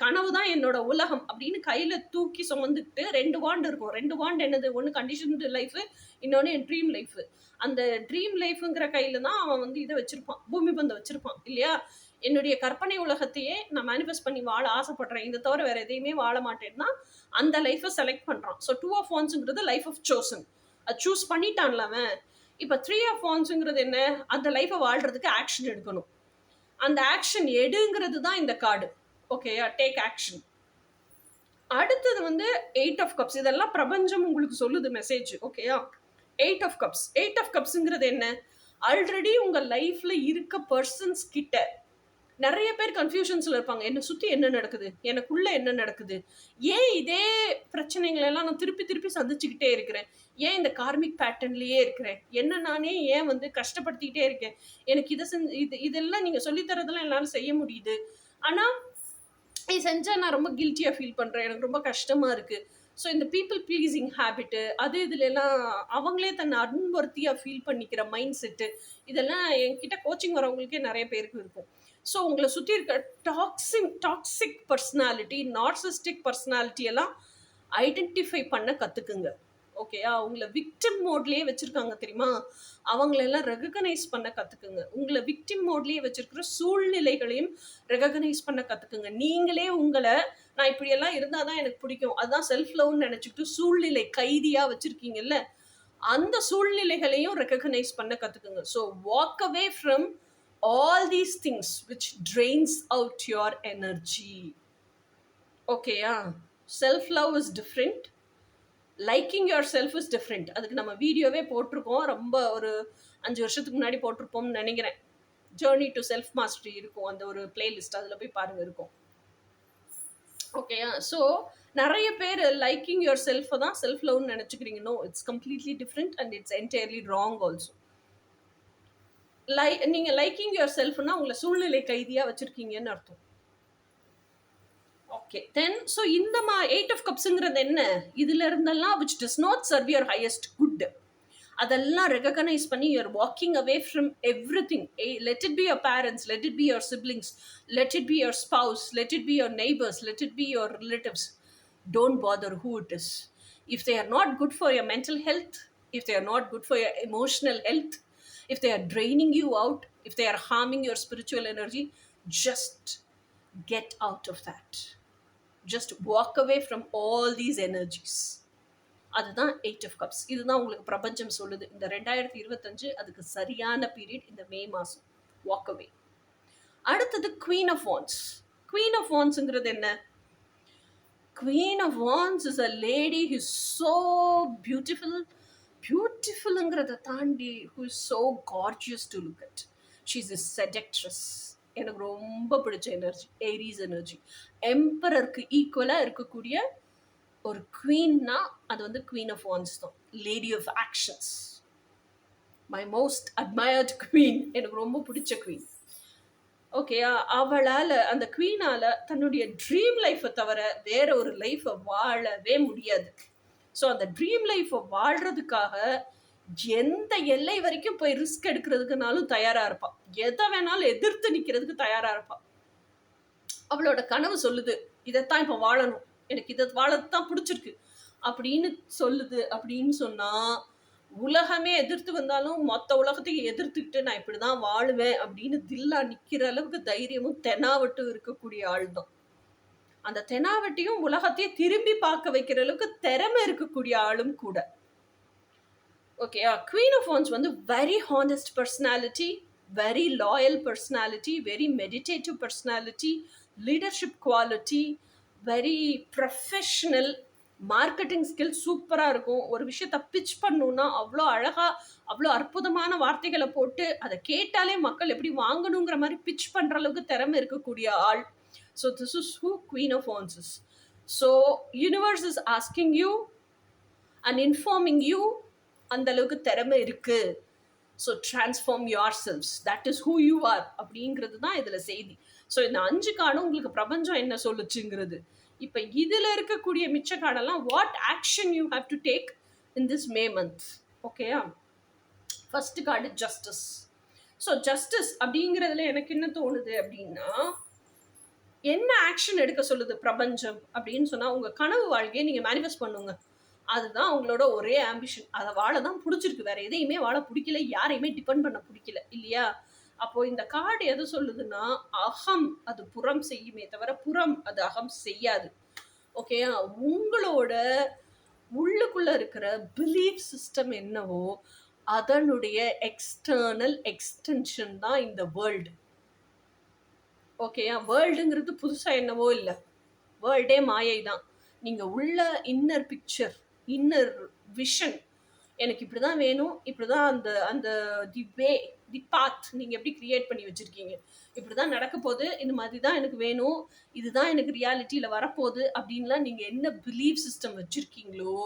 கனவு தான் என்னோட உலகம் அப்படின்னு கையில் தூக்கி சுமந்துக்கிட்டு 2 வாண்ட் இருக்கும். 2 வாண்ட் என்னது? ஒன்று கண்டிஷன்டு லைஃபு, இன்னொன்று என் ட்ரீம் லைஃபு. அந்த ட்ரீம் லைஃபுங்கிற கையில் தான் அவன் வந்து இதை வச்சுருப்பான், பூமி பந்தை வச்சுருப்பான் இல்லையா? என்னுடைய கற்பனை உலகத்தையே நான் மேனிஃபெஸ்ட் பண்ணி வாழ ஆசைப்படுறேன், இதை தவிர வேறு எதையுமே வாழ மாட்டேன்னா அந்த லைஃப்பை செலக்ட் பண்ணுறான். ஸோ 2 of Wandsங்கிறது லைஃப் ஆஃப் சோசன். அது சூஸ் பண்ணிட்டான்ல அவன். இப்போ 3 of Wandsங்கிறது என்ன? அந்த லைஃப்பை வாழ்கிறதுக்கு ஆக்ஷன் எடுக்கணும். அந்த ஆக்ஷன் எடுங்கிறது தான் இந்த கார்டு. ஓகேயா? Take action. அடுத்தது வந்து 8 of Cups. இதெல்லாம் பிரபஞ்சம் உங்களுக்கு சொல்லுது மெசேஜ். ஓகேயா? 8 of Cups. 8 of Cupsங்கிறது என்ன? ஆல்ரெடி உங்கள் லைஃப்பில் இருக்க பர்சன்ஸ் கிட்ட நிறைய பேர் கன்ஃபியூஷன்ஸில் இருப்பாங்க. என்னை சுற்றி என்ன நடக்குது, எனக்குள்ளே என்ன நடக்குது, ஏன் இதே பிரச்சனைகளெல்லாம் நான் திருப்பி சந்திச்சுக்கிட்டே இருக்கிறேன், ஏன் இந்த கார்மிக் பேட்டர்ன்லேயே இருக்கிறேன், என்ன நானே ஏன் வந்து கஷ்டப்படுத்திக்கிட்டே இருக்கேன், எனக்கு இதெல்லாம் நீங்கள் சொல்லித்தரதெல்லாம் என்னால் செய்ய முடியுது, ஆனால் இது செஞ்சால் நான் ரொம்ப கில்ட்டியாக ஃபீல் பண்ணுறேன், எனக்கு ரொம்ப கஷ்டமாக இருக்குது. ஸோ இந்த பீப்புள் ப்ளீஸிங் ஹேபிட்டு, இதுலெல்லாம் அவங்களே தன்னை அன்வர்த்தியாக ஃபீல் பண்ணிக்கிற மைண்ட் செட்டு, இதெல்லாம் என்கிட்ட கோச்சிங் வரவங்களுக்கே நிறைய பேருக்கு இருக்கும். ஸோ உங்களை சுற்றி இருக்க டாக்ஸிக் பர்சனாலிட்டி, நார்சிஸ்டிக் பர்சனாலிட்டி எல்லாம் ஐடென்டிஃபை பண்ண கற்றுக்குங்க. ஓகேயா? உங்களை விக்டிம் மோட்லேயே வச்சுருக்காங்க தெரியுமா, அவங்களெல்லாம் ரெகக்னைஸ் பண்ண கற்றுக்குங்க. உங்களை விக்டிம் மோட்லேயே வச்சுருக்கிற சூழ்நிலைகளையும் ரெகக்னைஸ் பண்ண கற்றுக்குங்க. நீங்களே உங்களை நான் இப்படியெல்லாம் இருந்தால் தான் எனக்கு பிடிக்கும், அதுதான் செல்ஃப் லவ்னு நினச்சிக்கிட்டு சூழ்நிலை கைதியாக வச்சுருக்கீங்கல்ல, அந்த சூழ்நிலைகளையும் ரெகக்னைஸ் பண்ண கற்றுக்குங்க. So walk away from all these things which drains out your energy. Okay, self love is different, liking your self is different. அதுக்கு நம்ம வீடியோவே போட்டிருக்கோம், ரொம்ப ஒரு 5 வருஷத்துக்கு முன்னாடி போட்டிருப்போம்னு நினைக்கிறேன். ஜேர்னி டு செல்ஃப் மாஸ்டரி இருக்கும், அந்த ஒரு பிளேலிஸ்ட், அதில் போய் பாருங்க இருக்கும். ஓகேயா? ஸோ நிறைய பேர் லைக்கிங் யுவர் செல்ஃபை தான் செல்ஃப் லவ்னு நினச்சிக்கிறீங்க. No, it's completely different and it's entirely wrong also. நீங்கள் லைக்கிங் யுவர் செல்ஃப்னா உங்களை சூழ்நிலை கைதியாக வச்சுருக்கீங்கன்னு அர்த்தம். ஓகே, தென் ஸோ இந்த 8 of Cupsங்கிறது என்ன? இதுல இருந்தெல்லாம் which does not serve your highest good, அதெல்லாம் ரெகக்னைஸ் பண்ணி you're walking away from everything. Let it be your parents, let it be your siblings, let it be your spouse, let it be your neighbors, let it be your relatives. Don't bother who it is. If they are not good for your mental health, if they are not good for your emotional health, if they are draining you out, if they are harming your spiritual energy, just get out of that. Just walk away from all these energies. அதுதான் 8 of Cups. இதுதான் உங்களுக்கு பிரபஞ்சம் சொல்லுது. இந்த 2025 அதுக்கு சரியான period இந்த மே மாதம். Walk away. அடுத்தது Queen of Wands. Queen of Wandsங்கிறது என்ன? Queen of Wands is a lady who is so beautiful. பியூட்டிஃபுல்ங்கிறத தாண்டி who is so gorgeous to look at. She is a seductress. எனக்கு ரொம்ப பிடிச்ச எனர்ஜி ஏரிஸ் எனர்ஜி. எம்பரருக்கு ஈக்குவலாக இருக்கக்கூடிய ஒரு குவீன்னா அது வந்து குவீன் ஆஃப் வான்ஸ் தான். Lady of actions, my most admired queen, எனக்கு ரொம்ப பிடிச்ச குவீன். ஓகேயா? அவளால், அந்த குவீனால் தன்னுடைய ட்ரீம் லைஃப்பை தவிர வேற ஒரு லைஃப்பை வாழவே முடியாது. ஸோ அந்த ட்ரீம் லைஃப்பை வாழ்கிறதுக்காக எந்த எல்லை வரைக்கும் போய் ரிஸ்க் எடுக்கிறதுக்குனாலும் தயாராக இருப்பாள். எதை வேணாலும் எதிர்த்து நிற்கிறதுக்கு தயாராக இருப்பாள். அவளோட கனவு சொல்லுது, இதைத்தான் இப்போ வாழணும், எனக்கு இதை வாழத்தான் பிடிச்சிருக்கு அப்படின்னு சொல்லுது. அப்படின்னு சொன்னால் உலகமே எதிர்த்து வந்தாலும் மொத்த உலகத்தையும் எதிர்த்துக்கிட்டு நான் இப்படி தான் வாழுவேன் அப்படின்னு தில்லா நிற்கிற அளவுக்கு தைரியமும் தெனாவட்டும் இருக்கக்கூடிய ஆள் தான். அந்த தெனாவட்டியும் உலகத்தையே திரும்பி பார்க்க வைக்கிற அளவுக்கு திறமை இருக்கக்கூடிய ஆளும் கூட. ஓகே, Queen of Wands வந்து very honest personality, very loyal personality, very meditative personality, leadership quality, very professional, marketing skill சூப்பராக இருக்கும். ஒரு விஷயத்தை பிச் பண்ணணுன்னா அவ்வளோ அழகாக, அவ்வளோ அற்புதமான வார்த்தைகளை போட்டு அதை கேட்டாலே மக்கள் எப்படி வாங்கணுங்கிற மாதிரி பிச் பண்ணுற அளவுக்கு திறமை இருக்கக்கூடிய ஆள். So this is who Queen of Wands is. So universe is asking you and informing you, அந்த அளவுக்கு திறமை இருக்கு. So transform your selves, that is who you are அப்படிங்கிறது தான் இதில் செய்தி. ஸோ இந்த 5 கார்டும் உங்களுக்கு பிரபஞ்சம் என்ன சொல்லுச்சுங்கிறது. இப்போ இதில் இருக்கக்கூடிய மிச்ச கார்டெல்லாம் what action you have to take in this May month. ஓகேயா? First card justice. So justice அப்படிங்கிறதுல எனக்கு என்ன தோணுது அப்படின்னா, என்ன ஆக்ஷன் எடுக்க சொல்லுது பிரபஞ்சம் அப்படின்னு சொன்னால், உங்கள் கனவு வாழ்க்கையை நீங்கள் மேனிஃபெஸ்ட் பண்ணுங்க. அதுதான் அவங்களோட ஒரே ஆம்பிஷன். அதை வாழ தான் பிடிச்சிருக்கு, வேற எதையுமே வாழ பிடிக்கல, யாரையுமே டிபெண்ட் பண்ண பிடிக்கல, இல்லையா? அப்போ இந்த கார்டு எது சொல்லுதுன்னா, அகம் அது புறம் செய்யுமே தவிர புறம் அது அகம் செய்யாது. ஓகேயா? உங்களோட உள்ளுக்குள்ள இருக்கிற பிலீஃப் சிஸ்டம் என்னவோ அதனுடைய எக்ஸ்டர்னல் எக்ஸ்டென்ஷன் தான் இந்த வேர்ல்டு. ஓகேயா? வேர்ல்டுங்கிறது புதுசாக என்னவோ இல்லை, வேர்ல்டே மாயை தான். நீங்கள் உள்ள இன்னர் பிக்சர், இன்னர் விஷன், எனக்கு இப்படி தான் வேணும், இப்படி தான் அந்த அந்த தி வே, தி பாத் நீங்கள் எப்படி க்ரியேட் பண்ணி வச்சுருக்கீங்க, இப்படி தான் நடக்க போகுது, இந்த மாதிரி தான் எனக்கு வேணும், இதுதான் எனக்கு ரியாலிட்டியில் வரப்போகுது அப்படின்லாம் நீங்கள் என்ன பிலீஃப் சிஸ்டம் வச்சுருக்கீங்களோ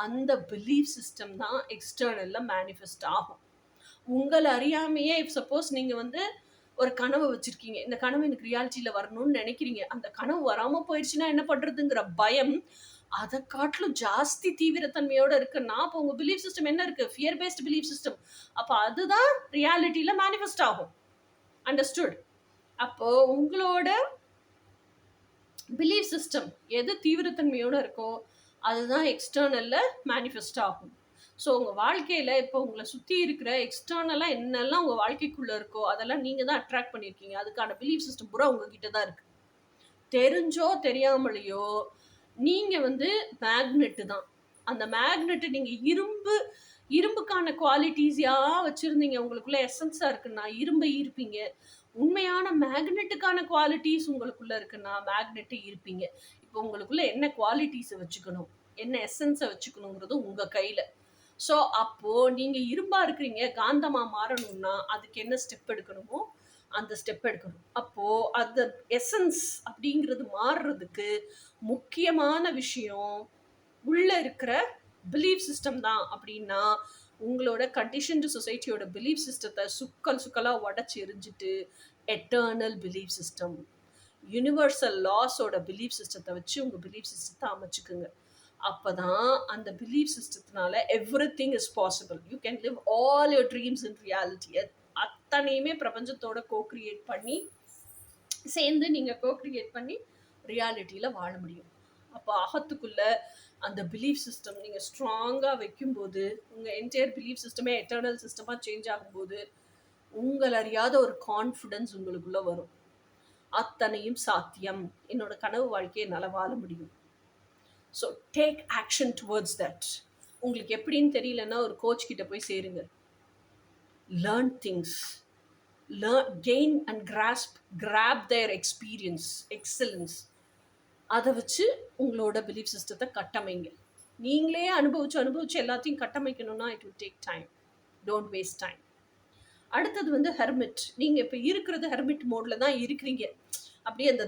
அந்த பிலீஃப் சிஸ்டம் தான் எக்ஸ்டர்னலில் மேனிஃபெஸ்ட் ஆகும். உங்களை அறியாமையே, இஃப் சப்போஸ் நீங்கள் வந்து ஒரு கனவு வச்சுருக்கீங்க, இந்த கனவு எனக்கு ரியாலிட்டியில் வரணும்னு நினைக்கிறீங்க, அந்த கனவு வராமல் போயிடுச்சுன்னா என்ன பண்ணுறதுங்கிற பயம் அதை காட்டிலும் ஜாஸ்தி தீவிரத்தன்மையோடு இருக்குன்னா, அப்போ உங்கள் பிலீஃப் சிஸ்டம் என்ன இருக்குது? Fear paste belief system. அப்போ அதுதான் ரியாலிட்டியில் மேனிஃபெஸ்ட் ஆகும். அண்டர்ஸ்டுட்? அப்போது உங்களோட பிலீஃப் சிஸ்டம் எது தீவிரத்தன்மையோடு இருக்கோ அதுதான் எக்ஸ்டர்னலில் மேனிஃபெஸ்ட் ஆகும். ஸோ உங்கள் வாழ்க்கையில் இப்போ உங்களை சுற்றி இருக்கிற எக்ஸ்டர்னலாக என்னெல்லாம் உங்கள் வாழ்க்கைக்குள்ளே இருக்கோ அதெல்லாம் நீங்கள் தான் அட்ராக்ட் பண்ணியிருக்கீங்க. அதுக்கான பிலீஃப் சிஸ்டம் பூரா உங்ககிட்ட தான் இருக்குது. தெரிஞ்சோ தெரியாமலையோ நீங்கள் வந்து மேக்னெட்டு தான். அந்த மேக்னெட்டு நீங்கள் இரும்புக்கான குவாலிட்டிஸா வச்சிருந்தீங்க, உங்களுக்குள்ள எசன்ஸா இருக்குன்னா இரும்பை ஈர்ப்பீங்க. உண்மையான மேக்னெட்டுக்கான குவாலிட்டிஸ் உங்களுக்குள்ள இருக்குன்னா மேக்னெட்டை ஈர்ப்பீங்க. இப்போ உங்களுக்குள்ள என்ன குவாலிட்டிஸை வச்சுக்கணும், என்ன எசன்ஸை வச்சுக்கணுங்கிறது உங்க கையில. ஸோ அப்போ நீங்க இரும்பா இருக்கிறீங்க, காந்தமா மாறணும்னா அதுக்கு என்ன ஸ்டெப் எடுக்கணுமோ அந்த ஸ்டெப் எடுக்கணும். அப்போ அந்த எசன்ஸ் அப்படிங்கிறது மாறுறதுக்கு முக்கியமான விஷயம் உள்ள இருக்கிற பிலீஃப் சிஸ்டம் தான். அப்படின்னா உங்களோட கண்டிஷன்டு சொசைட்டியோட பிலீஃப் சிஸ்டத்தை சுக்கலா உடச்சி எரிஞ்சிட்டு எட்டர்னல் பிலீஃப் சிஸ்டம், யுனிவர்சல் லாஸோட பிலீஃப் சிஸ்டத்தை வச்சு உங்கள் பிலீஃப் சிஸ்டத்தை அமைச்சுக்குங்க. அப்போதான் அந்த பிலீஃப் சிஸ்டத்தினால everything is possible. You can live all your dreams in reality. அத்தனையுமே பிரபஞ்சத்தோட கோக்ரியேட் பண்ணி சேர்ந்து நீங்கள் கோக்ரியேட் பண்ணி ரியாலிட்டியில் வாழ முடியும். அப்போ அகத்துக்குள்ள அந்த பிலீஃப் சிஸ்டம் நீங்கள் ஸ்ட்ராங்காக வைக்கும்போது உங்கள் என்டையர் பிலீஃப் சிஸ்டமே எட்டர்னல் சிஸ்டமாக சேஞ்ச் ஆகும்போது உங்கள் அறியாத ஒரு கான்ஃபிடென்ஸ் உங்களுக்குள்ளே வரும். அத்தனையும் சாத்தியம், என்னோட கனவு வாழ்க்கையை என்னால் வாழ முடியும். So take action towards that. உங்களுக்கு எப்படின்னு தெரியலன்னா ஒரு கோச் கிட்ட போய் சேருங்க. Learn things, gain and grab their experience, excellence. அதை வச்சு உங்களோட பிலீஃப் சிஸ்டத்தை கட்டமைங்க. நீங்களே அனுபவிச்சு எல்லாத்தையும் கட்டமைக்கணும்னா it will take time. Don't waste time. அடுத்தது ஹெர்மிட். நீங்கள் இப்போ இருக்கிறது ஹெர்மிட் மோடில் தான் இருக்கிறீங்க. அப்படியே அந்த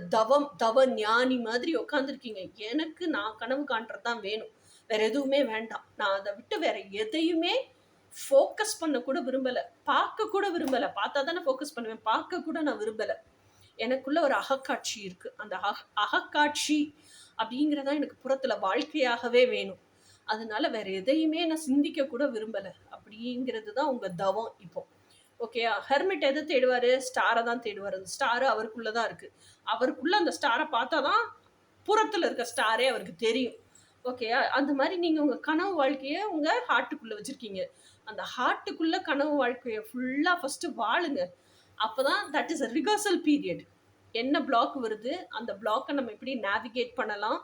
தவ ஞானி மாதிரி உட்காந்துருக்கீங்க. எனக்கு நான் கனவு காண்றது தான் வேணும், வேற எதுவுமே வேண்டாம். நான் அதை விட்டு வேற எதையுமே ஃபோக்கஸ் பண்ண கூட விரும்பலை, பார்க்க கூட விரும்பலை. பார்த்தா தானே ஃபோக்கஸ் பண்ணுவேன், பார்க்க கூட நான் விரும்பலை. எனக்குள்ள ஒரு அகக்காட்சி இருக்கு. அந்த அகக்காட்சி அப்படிங்கிறதா எனக்கு புறத்துல வாழ்க்கையாகவே வேணும். அதனால வேற எதையுமே நான் சிந்திக்க கூட விரும்பலை. அப்படிங்கிறது தான் உங்க தவம் இப்போ. ஓகே, ஹெர்மிட் எதை தேடுவாரு? ஸ்டாரை தான் தேடுவார். அந்த ஸ்டாரு அவருக்குள்ளதான் இருக்கு. அவருக்குள்ள அந்த ஸ்டாரை பார்த்தாதான் புறத்துல இருக்க ஸ்டாரே அவருக்கு தெரியும். ஓகே, அந்த மாதிரி நீங்க உங்க கனவு வாழ்க்கைய உங்க ஹார்ட்டுக்குள்ள வச்சிருக்கீங்க. அந்த ஹார்ட்டுக்குள்ள கனவு வாழ்க்கைய ஃபுல்லா ஃபர்ஸ்ட் வாழுங்க. அப்போதான் that is a rehearsal period. என்ன பிளாக் வருது, அந்த பிளாக்கை நம்ம எப்படி நேவிகேட் பண்ணலாம்,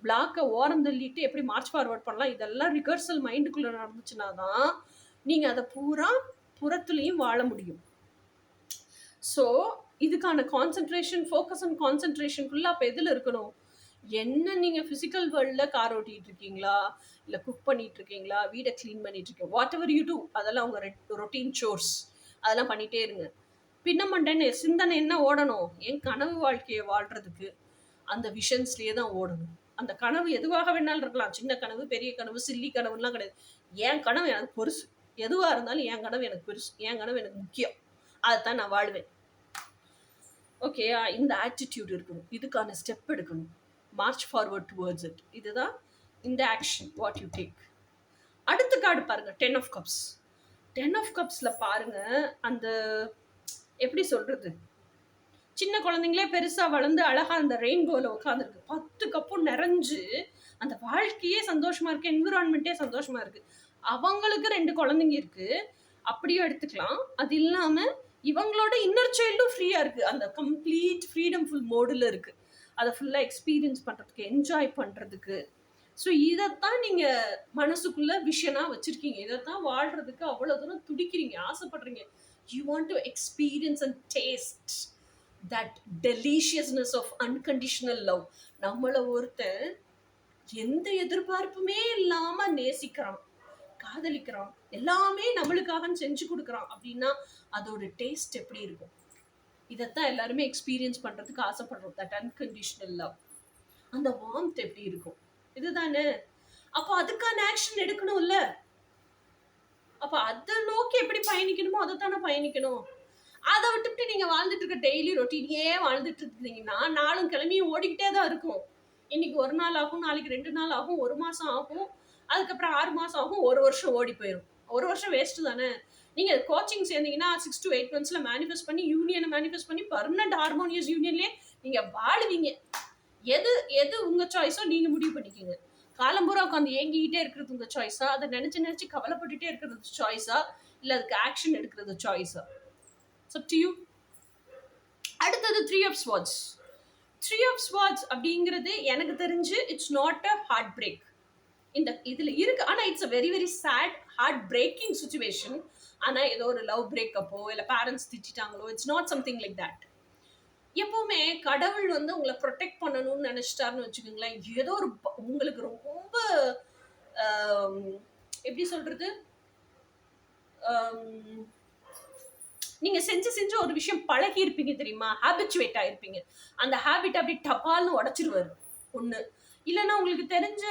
பிளாக்கை ஓரம் தள்ளிட்டு எப்படி மார்ச் ஃபார்வர்ட் பண்ணலாம், இதெல்லாம் ரிகர்சல் மைண்டுக்குள்ள நடந்துச்சுன்னா தான் நீங்கள் அதை பூரா புறத்துலையும் வாழ முடியும். ஸோ இதுக்கான கான்சென்ட்ரேஷன், ஃபோக்கஸ் அண்ட் கான்சென்ட்ரேஷன் ஃபுல்லாக அப்போ எதில் இருக்கணும்? என்ன நீங்கள் ஃபிசிக்கல் வேர்ல்டில் கார் ஓட்டிகிட்டு இருக்கீங்களா, இல்லை குக் பண்ணிட்டு இருக்கீங்களா, வீடை க்ளீன் பண்ணிட்டு இருக்கீங்க, வாட் எவர் யூ டூ, அதெல்லாம் உங்கள் ரொட்டீன் சோர்ஸ், அதெல்லாம் பண்ணிகிட்டே இருங்க. பின்னமண்டன்னு சிந்தனை என்ன ஓடணும்? என் கனவு வாழ்க்கையை வாழ்கிறதுக்கு அந்த விஷன்ஸ்லேயே தான் ஓடணும். அந்த கனவு எதுவாக வேணாலும் இருக்கலாம். சின்ன கனவு, பெரிய கனவு, சில்லி கனவுலாம் கிடையாது. என் கனவு எனக்கு பெருசு. எதுவாக இருந்தாலும் என் கனவு எனக்கு பெருசு, என் கனவு எனக்கு முக்கியம், அதைத்தான் நான் வாழ்வேன். ஓகே, இந்த ஆட்டிடியூட் இருக்கணும். இதுக்கான ஸ்டெப் எடுக்கணும். March forward towards it. இதுதான் இந்த ஆக்ஷன் வாட் யூ டேக். அடுத்த கார்டு பாருங்க, 10 of Cups. 10 of Cupsல பாருங்க, அந்த எப்படி சொல்றது, சின்ன குழந்தைங்களே பெருசா வளர்ந்து அழகா அந்த ரெயின்போல உட்காந்துருக்கு. 10 கப்பும் நிறைஞ்சு அந்த வாழ்க்கையே சந்தோஷமா இருக்கு, என்விரான்மெண்ட்டே சந்தோஷமா இருக்கு. அவங்களுக்கு 2 குழந்தைங்க இருக்கு, அப்படியும் எடுத்துக்கலாம். அது இல்லாம இவங்களோட இன்னர் சைல்டும் ஃப்ரீயா இருக்கு. அந்த கம்ப்ளீட் ஃப்ரீடம் ஃபுல் மோடுல இருக்கு. அதை ஃபுல்லா எக்ஸ்பீரியன்ஸ் பண்றதுக்கு, என்ஜாய் பண்றதுக்கு. ஸோ இதைத்தான் நீங்க மனசுக்குள்ள விஷனா வச்சிருக்கீங்க. இதைத்தான் வாழ்றதுக்கு அவ்வளவு தூரம் துடிக்கிறீங்க, ஆசைப்படுறீங்க. You want to experience and taste that deliciousness of unconditional love. நம்மளை ஒருத்தன் எந்த எதிர்பார்ப்புமே இல்லாம நேசிக்கிறான், காதலிக்கிறான், எல்லாமே நம்மளுக்காக செஞ்சு கொடுக்குறான் அப்படின்னா அதோட டேஸ்ட் எப்படி இருக்கும்? இதைத்தான் எல்லாருமே எக்ஸ்பீரியன்ஸ் பண்றதுக்கு ஆசைப்படுறோம். தட் அன்கண்டிஷனல் லவ், அந்த வார்ம்த் எப்படி இருக்கும்? இதுதானே. அப்போ அதுக்கான ஆக்ஷன் எடுக்கணும்ல. அப்ப அதை நோக்கி எப்படி பயணிக்கணுமோ அதைத்தானே பயணிக்கணும். அதை விட்டுட்டு நீங்க வாழ்ந்துட்டு இருக்க டெய்லி ரொட்டீனையே வாழ்ந்துட்டு இருந்தீங்கன்னா நாளும் கிளம்பியும் ஓடிக்கிட்டே தான் இருக்கும். இன்னைக்கு 1 நாள் ஆகும், நாளைக்கு 2 நாள் ஆகும், 1 மாசம் ஆகும், அதுக்கப்புறம் 6 மாசம் ஆகும், 1 வருஷம் ஓடி போயிடும். 1 வருஷம் வேஸ்ட் தானே. நீங்க கோச்சிங் சேர்ந்தீங்கன்னா 6 to 8 monthsல மேனிஃபெஸ்ட் பண்ணி, யூனியனை மேனிஃபெஸ்ட் பண்ணி, பர்மனன்ட் ஹார்மோனியஸ் யூனியன்லயே நீங்க வாழுவீங்க. எது எது உங்க சாய்ஸோ நீங்க முடிவு பண்ணிக்கோங்க. காலம்பூரா உட்காந்து ஏங்கிக்கிட்டே இருக்கிறது உங்க சாய்ஸா, அதை நினைச்சு கவலைப்பட்டுட்டே இருக்கிறது சாய்ஸா, இல்ல அதுக்கு ஆக்ஷன் எடுக்கிறது சாய்ஸா? up to you. அடுத்தது 3 of Swords. 3 of Swords அப்படிங்கிறது எனக்கு தெரிஞ்சு it's not a heartbreak. இந்த இதுல இருக்கு. ஆனா it's a very very sad heartbreaking situation. ஆனா ஏதோ ஒரு லவ் பிரேக்கப்போ இல்ல பேரண்ட்ஸ் திட்டாங்களோ, it's not something like that. எப்பவுமே கடவுள் வந்து உங்களை ப்ரொடெக்ட் பண்ணணும்னு நினைச்சிட்டாருன்னு வச்சுக்கோங்களேன், ஏதோ ஒரு உங்களுக்கு ரொம்ப ஆம், எப்படி சொல்றது, ஆம், நீங்க செஞ்சு செஞ்சு ஒரு விஷயம் பழகி இருப்பீங்க தெரியுமா, ஹாபிச்சுவேட் ஆயிருப்பீங்க. அந்த ஹாபிட் அப்படி டபால்னு உடைச்சிருவாரு ஒண்ணு. இல்லைன்னா உங்களுக்கு தெரிஞ்ச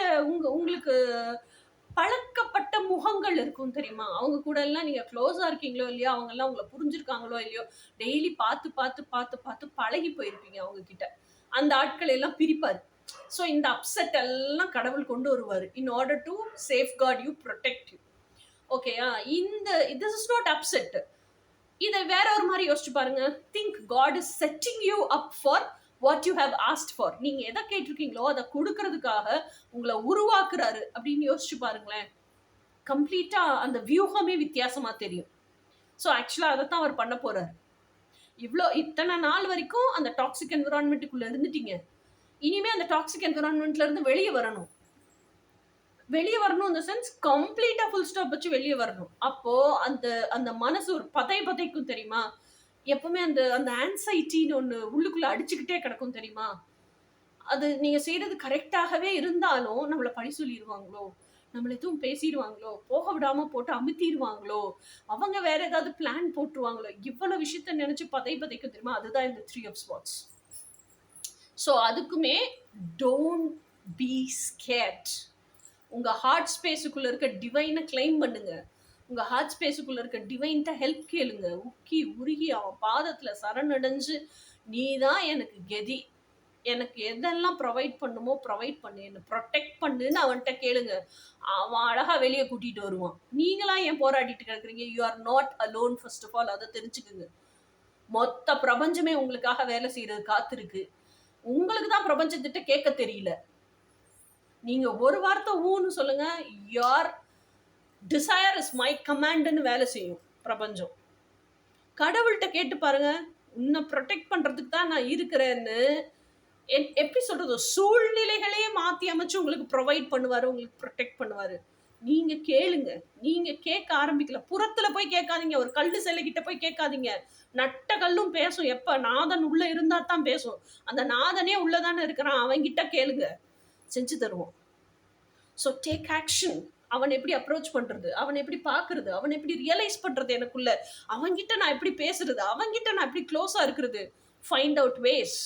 உங்களுக்கு பழக்கப்பட்ட முகங்கள் இருக்கும் தெரியுமா, அவங்க கூட எல்லாம் நீங்க க்ளோஸா இருக்கீங்களோ இல்லையோ, அவங்க எல்லாம் உங்களை புரிஞ்சிருக்காங்களோ இல்லையோ, டெய்லி பார்த்து பார்த்து பார்த்து பார்த்து பழகி போயிருப்பீங்க அவங்க கிட்ட. அந்த ஆட்களை எல்லாம் பிரிப்பாரு. ஸோ இந்த அப்செட் எல்லாம் கடவுள் கொண்டு வருவாரு in order to safeguard you, protect you. ஓகேயா? இந்த திஸ் இஸ் நாட் அப்செட். இதை வேற ஒரு மாதிரி யோசிச்சு பாருங்க. Think God is setting you up for what you have asked for. நீங்க எதை கேட்டிருக்கீங்களோ அதை கொடுக்கறதுக்காக உங்களை உருவாக்குறாரு அப்படின்னு யோசிச்சு பாருங்களேன். கம்ப்ளீட்டா அந்த வியூகமே வித்தியாசமா தெரியும். ஸோ ஆக்சுவலா அதைத்தான் அவர் பண்ண போறாரு. இத்தனை நாள் வரைக்கும் அந்த டாக்ஸிக் என்விரான்மெண்ட்டுக்குள்ள இருந்துட்டீங்க. இனிமே அந்த டாக்ஸிக் என்விரான்மெண்ட்ல இருந்து வெளியே வரணும். வெளியே வரணும் இந்த சென்ஸ் கம்ப்ளீட்டா ஃபுல் ஸ்டாப் வச்சு வெளியே வரணும். அப்போ அந்த அந்த மனசு ஒரு பதைக்கும் தெரியுமா. எப்பவுமே அந்த அந்த ஆன்சைட்டின்னு ஒண்ணு உள்ளுக்குள்ள அடிச்சுக்கிட்டே கிடக்கும் தெரியுமா. அது நீங்க செய்யறது கரெக்டாகவே இருந்தாலும் நம்மள பழி சொல்லிடுவாங்களோ, நம்மள எதுவும் பேசிடுவாங்களோ, போக விடாம போட்டு அமுத்திடுவாங்களோ, அவங்க வேற ஏதாவது பிளான் போட்டுருவாங்களோ, இவ்வளவு விஷயத்த நினைச்சு பதைக்கும் தெரியுமா. அதுதான் இந்த 3 of Swords. ஸோ அதுக்குமே டோன்ட் பி ஸ்கேர்ட். உங்க ஹார்ட் ஸ்பேஸுக்குள்ள இருக்க டிவைனை கிளைம் பண்ணுங்க. உங்க ஹார்ட் ஸ்பேஸுக்குள்ள இருக்க டிவைன்ட்ட ஹெல்ப் கேளுங்க. உக்கி உருகி அவன் பாதத்துல சரணடைஞ்சு, நீ தான் எனக்கு கெதி, எனக்கு எதெல்லாம் ப்ரொவைட் பண்ணுமோ ப்ரொவைட் பண்ணு, என்ன ப்ரொடெக்ட் பண்ணுன்னு அவன்கிட்ட கேளுங்க. அவன் அழகா வெளியே கூட்டிட்டு வருவான். நீங்களா ஏன் போராடிட்டு கிடக்குறீங்க? You are not alone. First of all அதை தெரிஞ்சுக்குங்க. மொத்த பிரபஞ்சமே உங்களுக்காக வேலை செய்யறது காத்திருக்கு. உங்களுக்கு தான் பிரபஞ்சத்திட்ட கேட்க தெரியல. நீங்க ஒரு வார்த்தை ஊன்னு சொல்லுங்க, your desire is my commandன்னு வேலை செய்யும் பிரபஞ்சம். கடவுள்கிட்ட கேட்டு பாருங்க, உன்னை ப்ரொடெக்ட் பண்றதுக்கு தான் நான் இருக்கிறேன்னு. எப்படி சொல்றது, சூழ்நிலைகளையே மாத்தி அமைச்சு உங்களுக்கு ப்ரொவைட் பண்ணுவாரு, உங்களுக்கு ப்ரொடெக்ட் பண்ணுவாரு. நீங்க கேளுங்க. நீங்க கேட்க ஆரம்பிக்கல. புறத்துல போய் கேட்காதீங்க, ஒரு கல்லு சிலை கிட்ட போய் கேட்காதீங்க. நட்ட கல்லும் பேசும். எப்ப நாதன் உள்ள இருந்தா தான் பேசும். அந்த நாதனே உள்ளதானே இருக்கிறான், அவன்கிட்ட கேளுங்க, செஞ்சு தருவோம். So take action. அவன் எப்படி அப்ரோச் பண்றது, அவன் எப்படி பாக்குறது, அவன் எப்படி ரியலைஸ் பண்றது எனக்குள்ள, அவன்கிட்ட நான் எப்படி பேசுறது, அவன்கிட்ட நான் எப்படி க்ளோஸா இருக்கிறது. Find out ways.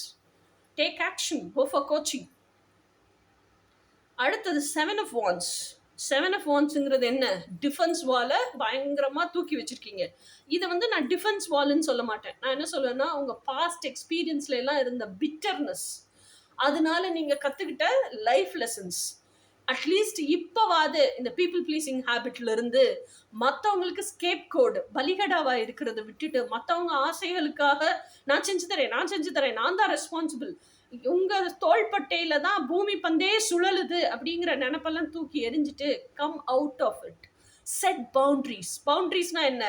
Take action. Go for coaching. அடுத்தது 7 of Wands. 7 of Wandsங்கிறது என்ன? டிஃபென்ஸ் வால பயங்கரமா தூக்கி வச்சிருக்கீங்க. இதை வந்து நான் டிஃபென்ஸ் வால்னு சொல்ல மாட்டேன். நான் என்ன சொல்லுவேன்னா, உங்க பாஸ்ட் எக்ஸ்பீரியன்ஸ்ல எல்லாம் இருந்த பிட்டர்னஸ், அதனால நீங்க கத்துக்கிட்ட லைஃப் லெசன்ஸ், அட்லீஸ்ட் இப்பவாது இந்த பீப்புள் பிளீசிங் ஹேபிட்ல இருந்து மற்றவங்களுக்கு ஸ்கேப் கோடு, பலிகடாவா இருக்கிறத விட்டுட்டு, மற்றவங்க ஆசைகளுக்காக நான் செஞ்சு தரேன், நான் தான் ரெஸ்பான்சிபிள், உங்க தோள்பட்டையில தான் பூமி பந்தே சுழலுது அப்படிங்கிற நினைப்பெல்லாம் தூக்கி எரிஞ்சிட்டு come out of it. Set boundaries. பவுண்டரிஸ்னா என்ன?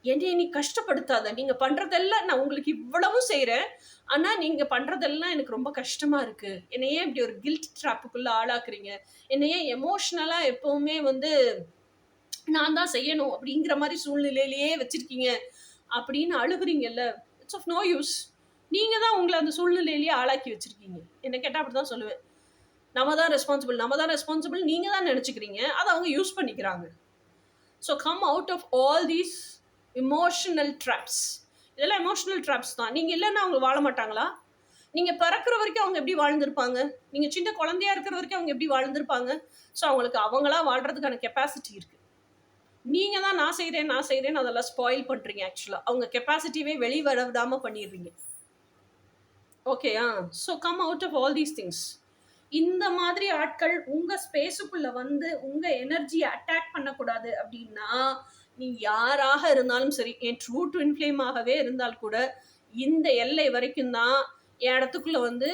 என்னை நீ கஷ்டப்படுத்தாத. நீங்க பண்றதெல்லாம் நான் உங்களுக்கு இவ்வளவும் செய்யறேன், ஆனா நீங்க பண்றதெல்லாம் எனக்கு ரொம்ப கஷ்டமா இருக்கு. என்னையே இப்படி ஒரு கில்ட் ட்ராப்புக்குள்ள ஆளாக்குறீங்க, என்னையே எமோஷனலா எப்பவுமே வந்து நான் தான் செய்யணும் அப்படிங்கிற மாதிரி சூழ்நிலையிலேயே வச்சிருக்கீங்க அப்படின்னு அழுகுறீங்கல்ல. It's of no use. நீங்க தான் உங்களை அந்த சூழ்நிலையிலேயே ஆளாக்கி வச்சிருக்கீங்க. என்ன கேட்டா அப்படிதான் சொல்லுவேன். நம்ம தான் ரெஸ்பான்சிபிள் நீங்க தான் நினைச்சுக்கிறீங்க, அதை அவங்க யூஸ் பண்ணிக்கிறாங்க. So come out of all these emotional traps. இதெல்லாம் எமோஷனல் ட்ராப்ஸ் தான். நீங்கள் இல்லைன்னா அவங்க வாழ மாட்டாங்களா? நீங்கள் பிறக்கிற வரைக்கும் அவங்க எப்படி வாழ்ந்திருப்பாங்க? நீங்கள் சின்ன குழந்தையா இருக்கிற வரைக்கும் அவங்க எப்படி வாழ்ந்திருப்பாங்க? ஸோ அவங்களுக்கு அவங்களா வாழ்றதுக்கான கெப்பாசிட்டி இருக்கு. நீங்கள் தான் நான் செய்கிறேன்னு அதெல்லாம் ஸ்பாயில் பண்ணுறீங்க. ஆக்சுவலாக அவங்க கெப்பாசிட்டியே வெளிவர விடாமல் பண்ணிடுறீங்க. ஓகேயா? So come out of all these things. இந்த மாதிரி ஆட்கள் உங்க ஸ்பேஸுக்குள்ள வந்து உங்க எனர்ஜியை அட்டாக் பண்ணக்கூடாது அப்படின்னா, நீ யாராக இருந்தாலும் சரி, என் ட்ரூ ட்வின் ஃப்ளேமாகவே இருந்தால் கூட இந்த எல்லை வரைக்கும் தான் என் இடத்துக்குள்ள வந்து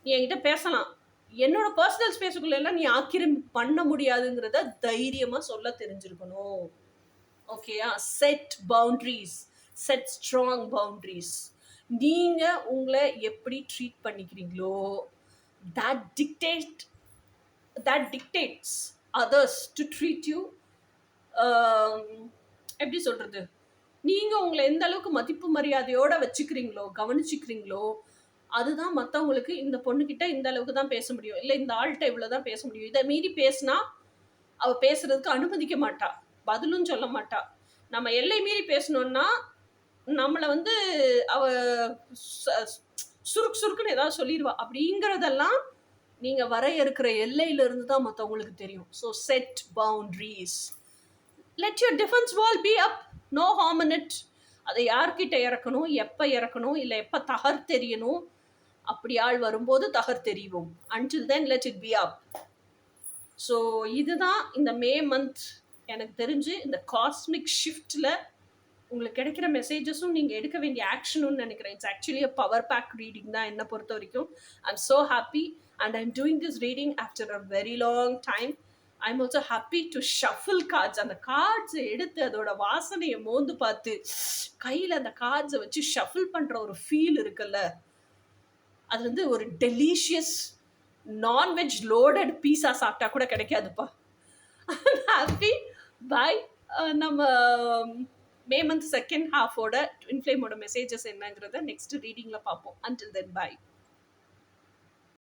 நீ என்கிட்ட பேசலாம். என்னோட பர்சனல் ஸ்பேஸுக்குள்ள எல்லாம் நீ ஆக்கிரமிப்பு பண்ண முடியாதுங்கிறத தைரியமா சொல்ல தெரிஞ்சிருக்கணும். ஓகேயா? Set boundaries. Set strong boundaries. நீங்க உங்களை எப்படி treat பண்ணிக்கிறீங்களோ that dictate that dictates others to treat you எப்படி சொல்கிறது, நீங்கள் உங்களை எந்த அளவுக்கு மதிப்பு மரியாதையோடு வச்சுக்கிறீங்களோ கவனிச்சிக்கிறீங்களோ அதுதான் மற்றவங்களுக்கு இந்த பொண்ணுக்கிட்ட இந்த அளவுக்கு தான் பேச முடியும், இல்லை இந்த ஆள்கிட்ட இவ்வளோ தான் பேச முடியும், இதை மீறி பேசினா அவள் பேசுறதுக்கு அனுமதிக்க மாட்டா, பதிலும் சொல்ல மாட்டா. நம்ம எல்லை மீறி பேசணுன்னா நம்மளை வந்து அவ சுருக்குன்னு ஏதாவது சொல்லிடுவா. அப்படிங்கிறதெல்லாம் நீங்கள் வரையறுக்கிற எல்லையிலிருந்து தான் மற்றவங்களுக்கு தெரியும். So set boundaries, let your defence wall be up, no harm in it. அதை யார்கிட்ட இறக்கணும், எப்போ இறக்கணும், இல்லை எப்போ தகர் தெரியணும், அப்படி ஆள் வரும்போது தகர் தெரியும். Until then let it be up. So இதுதான் இந்த மே மந்த் எனக்கு தெரிஞ்சு இந்த காஸ்மிக் ஷிஃப்டில் உங்களுக்கு கிடைக்கிற மெசேஜஸும் நீங்கள் எடுக்க வேண்டிய ஆக்ஷனும் நினைக்கிறேன். It's actually a power pack reading தான் என்னை பொறுத்த வரைக்கும். I am so happy and I am doing this reading after a very long time. I am also happy to shuffle cards. அந்த கார்ட்ஸை எடுத்து அதோட வாசனையை மோந்து பார்த்து கையில் அந்த கார்ட்ஸை வச்சு ஷஃபில் பண்ணுற ஒரு ஃபீல் இருக்குல்ல, அது வந்து ஒரு டெலிஷியஸ் நான்வெஜ் லோடட் பீஸா சாப்பிட்டா கூட கிடைக்காதுப்பா. Happy bye. நம்ம மே மந்த் செகண்ட் ஹாஃபோட ட்வின் ஃப்ளேமோட மெசேஜஸ் என்னங்கிறத நெக்ஸ்ட் ரீடிங்கில் பார்ப்போம். அன்டில் தென் பாய்.